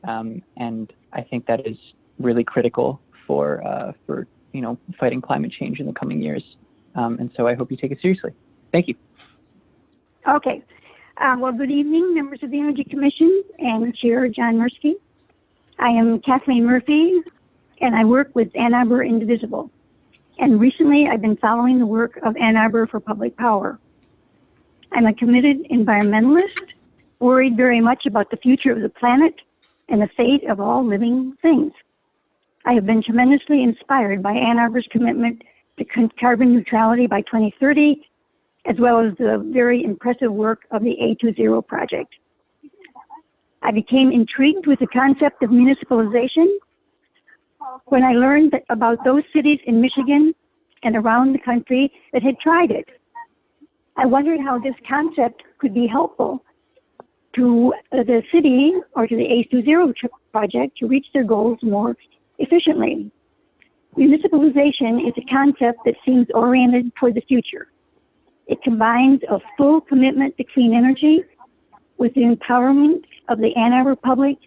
and I think that is really critical for fighting climate change in the coming years. And so I hope you take it seriously. Thank you. Okay. Well, good evening, members of the Energy Commission and Chair John Mursky. I am Kathleen Murphy, and I work with Ann Arbor Indivisible. And recently, I've been following the work of Ann Arbor for Public Power. I'm a committed environmentalist, worried very much about the future of the planet and the fate of all living things. I have been tremendously inspired by Ann Arbor's commitment to carbon neutrality by 2030, as well as the very impressive work of the A20 project. I became intrigued with the concept of municipalization when I learned about those cities in Michigan and around the country that had tried it. I wondered how this concept could be helpful to the city or to the A20 project to reach their goals more efficiently. Municipalization is a concept that seems oriented toward the future. It combines a full commitment to clean energy with the empowerment of the Ann Arbor public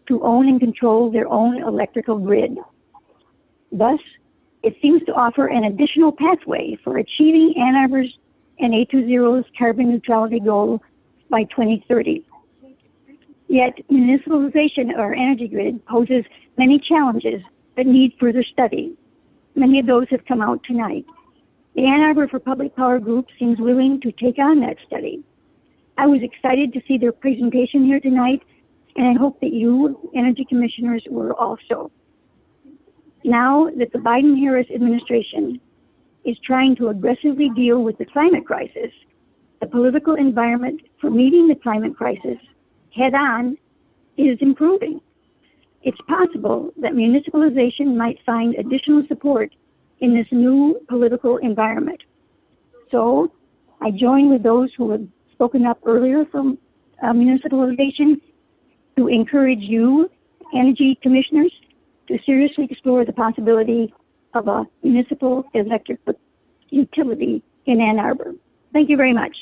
to own and control their own electrical grid. Thus, it seems to offer an additional pathway for achieving Ann Arbor's and A20's carbon neutrality goal by 2030. Yet, municipalization of our energy grid poses many challenges that need further study. Many of those have come out tonight. The Ann Arbor for Public Power Group seems willing to take on that study. I was excited to see their presentation here tonight, and I hope that you, Energy Commissioners, were also. Now that the Biden-Harris administration is trying to aggressively deal with the climate crisis, the political environment for meeting the climate crisis head on is improving. It's possible that municipalization might find additional support in this new political environment. So I join with those who have spoken up earlier from municipalization to encourage you, energy commissioners, to seriously explore the possibility of a municipal electric utility in Ann Arbor. Thank you very much.